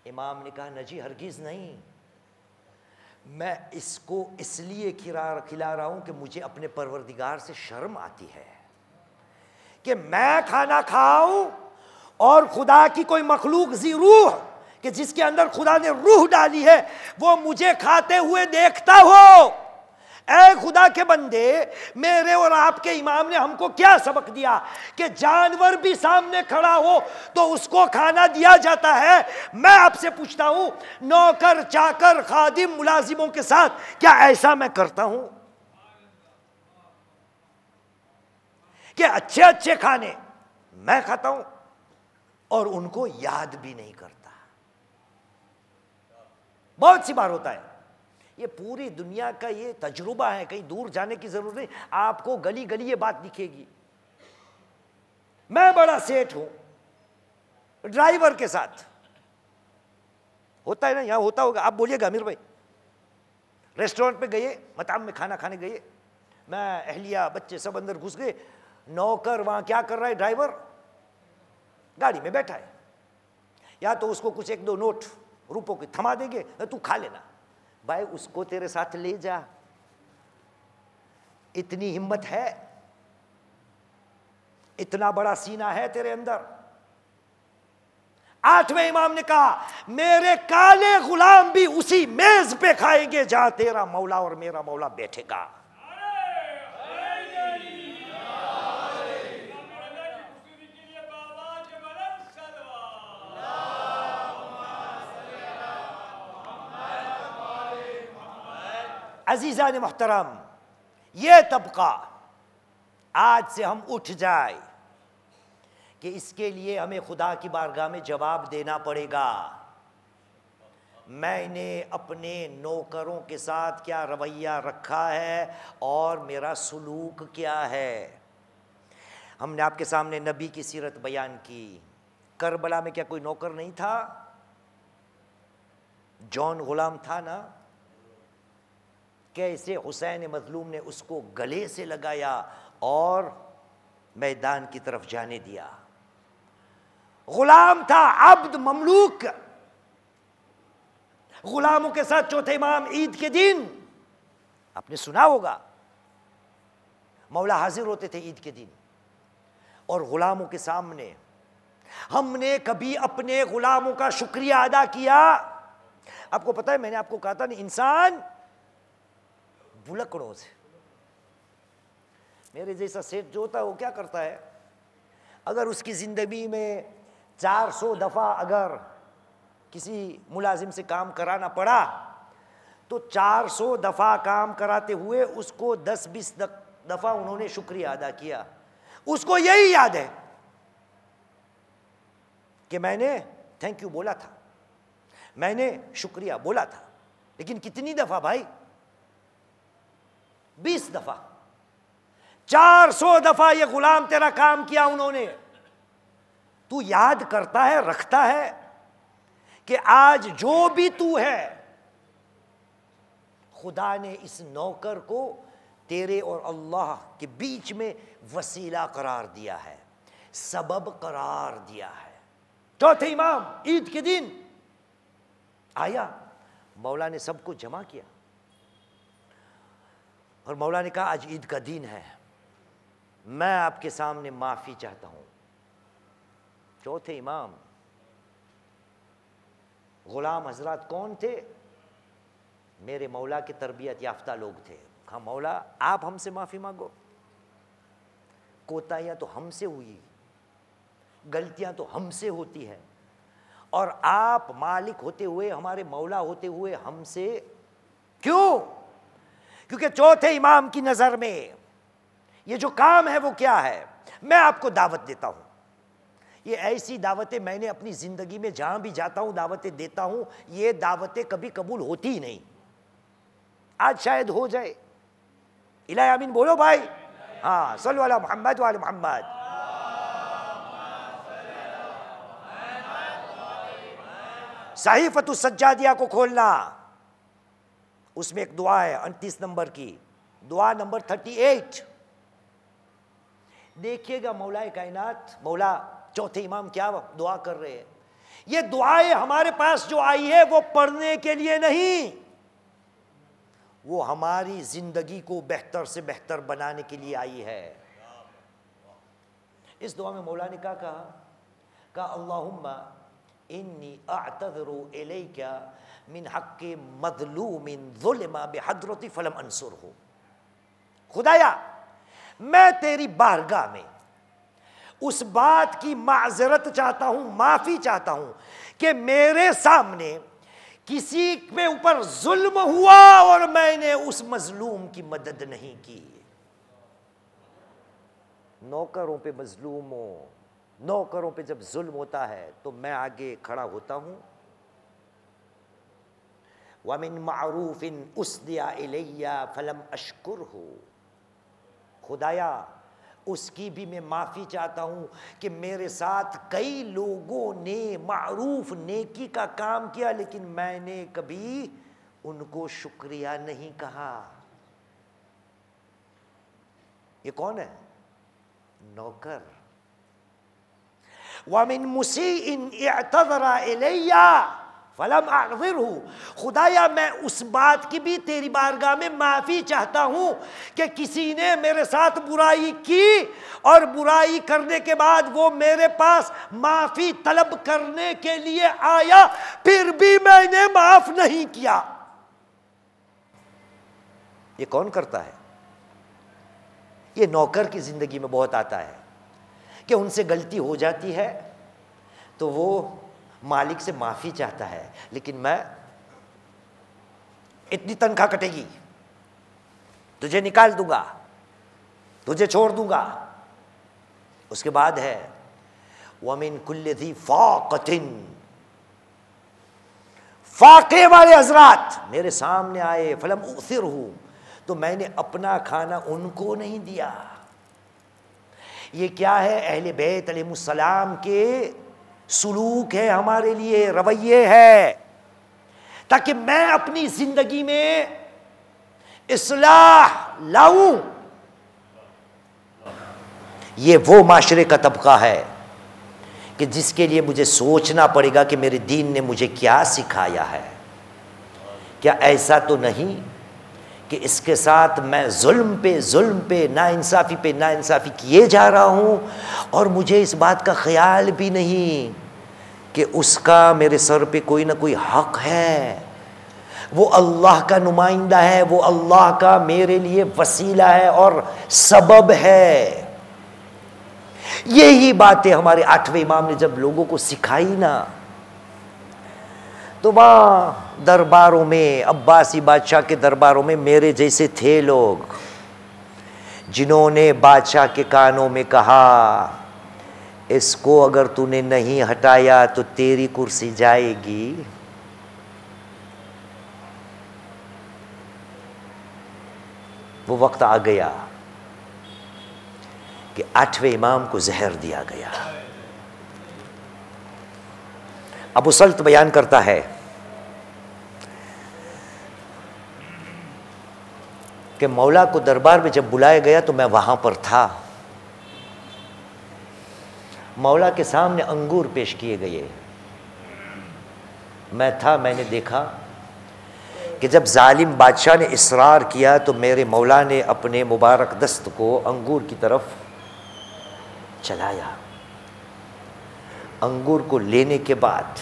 इमाम ने कहा नजी हरगिज नहीं, मैं इसको इसलिए खिला रहा हूं कि मुझे अपने परवरदिगार से शर्म आती है कि मैं खाना खाऊं और खुदा की कोई मखलूक जी रूह, कि जिसके अंदर खुदा ने रूह डाली है, वो मुझे खाते हुए देखता हो। ऐ खुदा के बंदे, मेरे और आपके इमाम ने हमको क्या सबक दिया कि जानवर भी सामने खड़ा हो तो उसको खाना दिया जाता है। मैं आपसे पूछता हूं, नौकर चाकर खादिम मुलाजिमों के साथ क्या ऐसा मैं करता हूं कि अच्छे अच्छे खाने मैं खाता हूं और उनको याद भी नहीं करता? बहुत सी बार होता है, ये पूरी दुनिया का ये तजुर्बा है, कहीं दूर जाने की जरूरत नहीं, आपको गली गली ये बात दिखेगी। मैं बड़ा सेठ हूं, ड्राइवर के साथ होता है ना, यहां होता होगा, आप बोलिएगा अमीर भाई। रेस्टोरेंट पे गए, मताम में खाना खाने गए, मैं, अहलिया, बच्चे सब अंदर घुस गए, नौकर वहां क्या कर रहा है, ड्राइवर गाड़ी में बैठा है, या तो उसको कुछ एक दो नोट रुपयों के थमा देंगे, तू खा लेना। भाई उसको तेरे साथ ले जा, इतनी हिम्मत है, इतना बड़ा सीना है तेरे अंदर। आठवें इमाम ने कहा मेरे काले गुलाम भी उसी मेज पे खाएंगे जहां तेरा मौला और मेरा मौला बैठेगा। अजीज़ान मोहतरम, ये तबका आज से हम उठ जाए कि इसके लिए हमें खुदा की बारगाह में जवाब देना पड़ेगा। मैंने अपने नौकरों के साथ क्या रवैया रखा है और मेरा सलूक क्या है। हमने आपके सामने नबी की सीरत बयान की। करबला में क्या कोई नौकर नहीं था? जॉन गुलाम था ना? कैसे हुसैन मजलूम ने उसको गले से लगाया और मैदान की तरफ जाने दिया। गुलाम था, अब्द, ममलूक। गुलामों के साथ चौथे इमाम ईद के दिन आपने सुना होगा, मौला हाजिर होते थे ईद के दिन और गुलामों के सामने। हमने कभी अपने गुलामों का शुक्रिया अदा किया? आपको पता है, मैंने आपको कहा था ना, इंसान बुलकड़ों से, मेरे जैसा सेठ जो होता है वो क्या करता है, अगर उसकी जिंदगी में 400 दफा अगर किसी मुलाजिम से काम कराना पड़ा तो 400 दफा काम कराते हुए उसको 10-20 दफा उन्होंने शुक्रिया अदा किया। उसको यही याद है कि मैंने थैंक यू बोला था, मैंने शुक्रिया बोला था। लेकिन कितनी दफा भाई? 20 दफा, 400 दफा ये गुलाम तेरा काम किया उन्होंने। तू याद करता है, रखता है कि आज जो भी तू है, खुदा ने इस नौकर को तेरे और अल्लाह के बीच में वसीला करार दिया है, सबब करार दिया है। चौथे इमाम ईद के दिन आया, मौला ने सबको जमा किया और मौला ने कहा आज ईद का दिन है, मैं आपके सामने माफी चाहता हूं। चौथे इमाम गुलाम हजरात कौन थे? मेरे मौला के तरबियत याफ्ता लोग थे। कहा मौला आप हमसे माफी मांगो, कोताहियां तो हमसे हुई, गलतियां तो हमसे होती है, और आप मालिक होते हुए, हमारे मौला होते हुए हमसे क्यों? क्योंकि चौथे इमाम की नजर में ये जो काम है वो क्या है? मैं आपको दावत देता हूं। ये ऐसी दावतें मैंने अपनी जिंदगी में जहां भी जाता हूं दावतें देता हूं, ये दावतें कभी कबूल होती ही नहीं। आज शायद हो जाए। इलाही आमीन बोलो भाई। हाँ, सल्लल्लाहु अला मोहम्मद व आले मोहम्मद। सहीफतुस सज्जादिया को खोलना, उसमें एक दुआ है 29 नंबर की, दुआ नंबर 38। देखिएगा मौलाए कायनात, मौला चौथे इमाम क्या दुआ कर रहे हैं। ये दुआएं हमारे पास जो आई है वो पढ़ने के लिए नहीं, वो हमारी जिंदगी को बेहतर से बेहतर बनाने के लिए आई है। इस दुआ में मौला ने क्या कहा अल्लाहुम्मा इन्नी अअतज़िरु इलैका मिन हक़्क़ि मज़लूमिन ज़ुलिमा बिहज़रति फलम अंसुरहु। खुदाया मैं तेरी बारगाह में उस बात की माज़रत चाहता हूं, माफी चाहता हूं कि मेरे सामने किसी के ऊपर जुल्म हुआ और मैंने उस मजलूम की मदद नहीं की। नौकरों पे मजलूमों, नौकरों पे जब जुल्म होता है तो मैं आगे खड़ा होता हूं। वमिन मारूफिन उसदिया इलैया फलम अशकुरहु। खुदाया उसकी भी मैं माफ़ी चाहता हूँ कि मेरे साथ कई लोगों ने मारूफ नेकी का काम किया लेकिन मैंने कभी उनको शुक्रिया नहीं कहा। ये कौन है? नौकर। वमिन मुसीइन इअतज़रा इलैया फलम अअज़िरहु। खुदाया मैं उस बात की भी तेरी बारगाह में माफ़ी चाहता हूँ कि किसी ने मेरे साथ बुराई की और बुराई करने के बाद वो मेरे पास माफ़ी तलब करने के लिए आया, फिर भी मैंने माफ़ नहीं किया। ये कौन करता है? ये नौकर की ज़िंदगी में बहुत आता है कि उनसे गलती हो जाती है तो वो मालिक से माफ़ी चाहता है, लेकिन मैं इतनी तनख्वाह कटेगी, तुझे निकाल दूंगा, तुझे छोड़ दूंगा। उसके बाद है वमिन कुल्li ज़ी फ़ाक़तिन। फाके वाले हजरात मेरे सामने आए, फलम उसिरहु, तो मैंने अपना खाना उनको नहीं दिया। ये क्या है? अहले बैत अलैहिमुस्सलाम के सुलूक है, हमारे लिए रवैये है, ताकि मैं अपनी जिंदगी में इस्लाह लाऊं। ये वो माशरे का तबका है कि जिसके लिए मुझे सोचना पड़ेगा कि मेरे दीन ने मुझे क्या सिखाया है। क्या ऐसा तो नहीं कि इसके साथ मैं जुल्म पे नाइंसाफ़ी किए जा रहा हूँ और मुझे इस बात का ख्याल भी नहीं कि उसका मेरे सर पे कोई ना कोई हक है। वो अल्लाह का नुमाइंदा है, वो अल्लाह का मेरे लिए वसीला है और सबब है। यही बातें हमारे 8वें इमाम ने जब लोगों को सिखाई ना, तो वहाँ दरबारों में, अब्बासी बादशाह के दरबारों में मेरे जैसे थे लोग जिन्होंने बादशाह के कानों में कहा इसको अगर तूने नहीं हटाया तो तेरी कुर्सी जाएगी। वो वक्त आ गया कि 8वें इमाम को जहर दिया गया। अबू सल्त बयान करता है कि मौला को दरबार में जब बुलाया गया तो मैं वहां पर था। मौला के सामने अंगूर पेश किए गए, मैं था, मैंने देखा कि जब जालिम बादशाह ने इसरार किया तो मेरे मौला ने अपने मुबारक दस्त को अंगूर की तरफ चलाया। अंगूर को लेने के बाद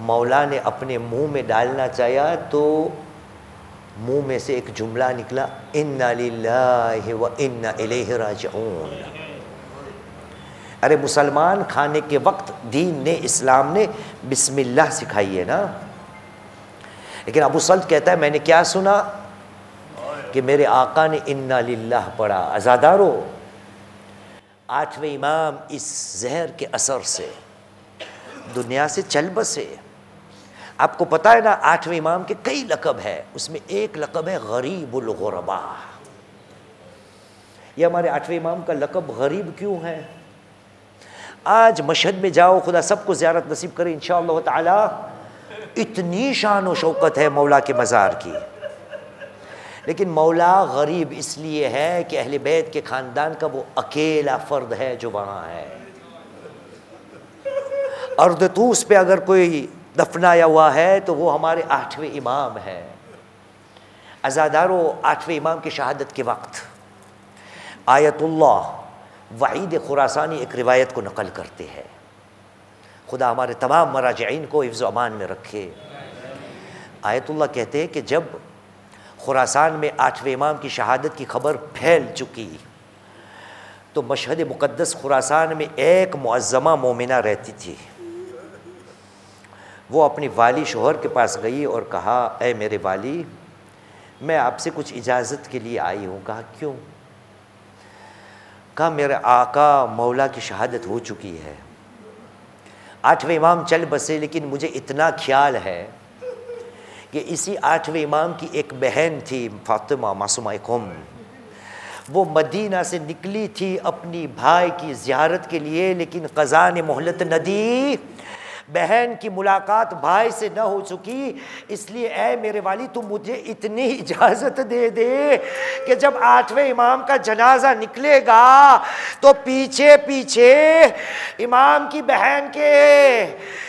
मौला ने अपने मुंह में डालना चाहा तो मुंह में से एक जुमला निकला, इन्ना लिल्लाहि व इन्ना इलैहि राजिऊन। अरे मुसलमान, खाने के वक्त दीन ने, इस्लाम ने बिस्मिल्लाह सिखाई है ना। लेकिन अबू सल्त कहता है मैंने क्या सुना कि मेरे आका ने इन्ना लिल्लाह पढ़ा। अज़ादारो, 8वें इमाम इस जहर के असर से दुनिया से चल बसे। आपको पता है ना 8वें इमाम के कई लक़ब है, उसमें एक लक़ब है गरीबुल गुरबा। ये हमारे 8वें इमाम का लक़ब गरीब क्यों है? आज मशहद में जाओ, खुदा सबको ज़ियारत नसीब करे इंशाअल्लाह ताला। इतनी शान व शौकत है मौला के मज़ार की, लेकिन मौला गरीब इसलिए है कि अहले बैत के ख़ानदान का वो अकेला फ़र्द है जो वहाँ है। अर्दतूस पे अगर कोई दफनाया हुआ है तो वो हमारे 8वें इमाम है। अज़ादारों, 8वें इमाम की शहादत के वक्त आयतुल्लाह वहीद खुरासानी एक रिवायत को नकल करते हैं। खुदा हमारे तमाम मराजिईन को हिफ्ज़ अमान में रखे। आयतुल्लाह कहते हैं कि जब खुरासान में 8वें इमाम की शहादत की खबर फैल चुकी तो मशहद मुक़द्दस खुरासान में एक मुअज़्ज़मा मोमिना रहती थी। वो अपनी वाली शोहर के पास गई और कहा, ऐ मेरे वाली, मैं आपसे कुछ इजाज़त के लिए आई हूँ। कहा क्यों? कहा मेरे आका मौला की शहादत हो चुकी है, 8वें इमाम चल बसे, लेकिन मुझे इतना ख्याल है कि इसी 8वें इमाम की एक बहन थी फातिमा मासूमा क़ौम, वो मदीना से निकली थी अपनी भाई की ज़ियारत के लिए, लेकिन क़ज़ा ने मोहलत न दी, बहन की मुलाकात भाई से न हो सकी। इसलिए ऐ मेरे वाली, तुम मुझे इतनी इजाज़त दे दे कि जब 8वें इमाम का जनाजा निकलेगा तो पीछे पीछे इमाम की बहन के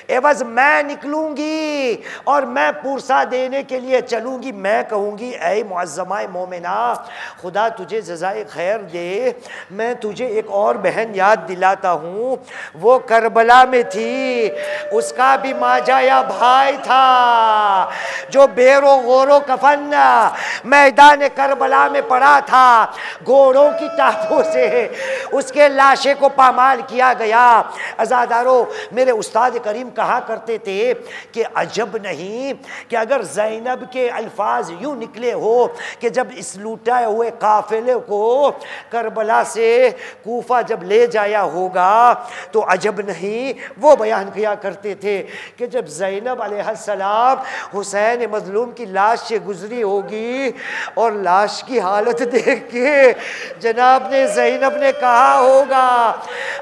एवज़ मैं निकलूँगी और मैं पुरसा देने के लिए चलूँगी। मैं कहूँगी, ऐ मुअज़्ज़मा मोमिना, खुदा तुझे जज़ाए खैर दे, मैं तुझे एक और बहन याद दिलाता हूँ, वो करबला में थी, उसका भी माजा या भाई था जो बेरो गोरो कफन मैदान करबला में पड़ा था। घोड़ों की टापों से उसके लाशे को पामाल किया गया। अज़ादारों, मेरे उस्ताद करीम कहा करते थे कि अजब नहीं कि अगर ज़ैनब के अल्फाज यूँ निकले हो कि जब इस लूटाए हुए काफ़िले को करबला से कूफा जब ले जाया होगा तो अजब नहीं। वो बयान किया करते थे कि जब ज़ैनब अलैहिस्सलाम हुसैन मज़लूम की लाश से गुजरी होगी और लाश की हालत देख के जनाब ने ज़ैनब ने कहा होगा,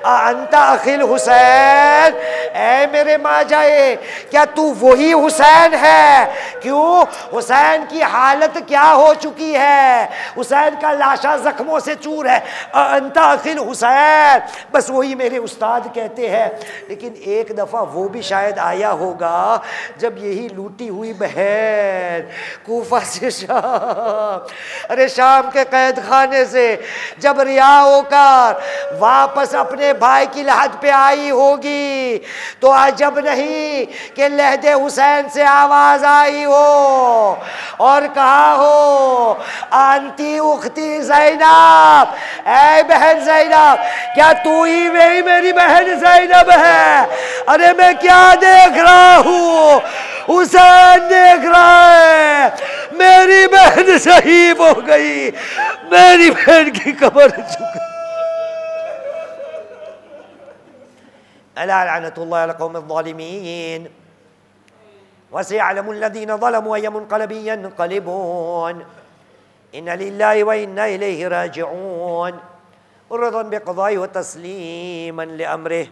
अंता अखिल हुसैन, ऐ मेरे माँ जाए, क्या तू वही हुसैन है? क्यों? हुसैन की हालत क्या हो चुकी है, हुसैन का लाशा जख्मों से चूर है। अंता अखिल हुसैन, बस वही मेरे उस्ताद कहते हैं। लेकिन एक दफ़ा वो भी शायद आया होगा जब यही लूटी हुई बहन कूफा से शाम, अरे शाम के कैद खाने से जब रिहा होकर वापस अपने भाई की लहद पे आई होगी तो अजब नहीं कि लहदे हुसैन से आवाज आई हो और कहा हो, आंटी उख्ती ज़ैनब, ऐ बहन ज़ैनब, क्या तू ही मेरी बहन ज़ैनब है? अरे मैं क्या देख रहा हूँ, हुसैन देख रहा है, मेरी बहन शहीद हो गई, मेरी बहन की कब्र झुक। अला लअनतुल्लाहि अला क़ौमिज़ ज़ालिमीन वसयअलमुल्लज़ीना ज़लमू अय्य मुनक़लिबिन यन्क़लिबून। इन्ना लिल्लाहि व इन्ना इलैहि राजिऊन, रज़न बिक़ज़ाइहि व तस्लीमन लिअम्रिहि।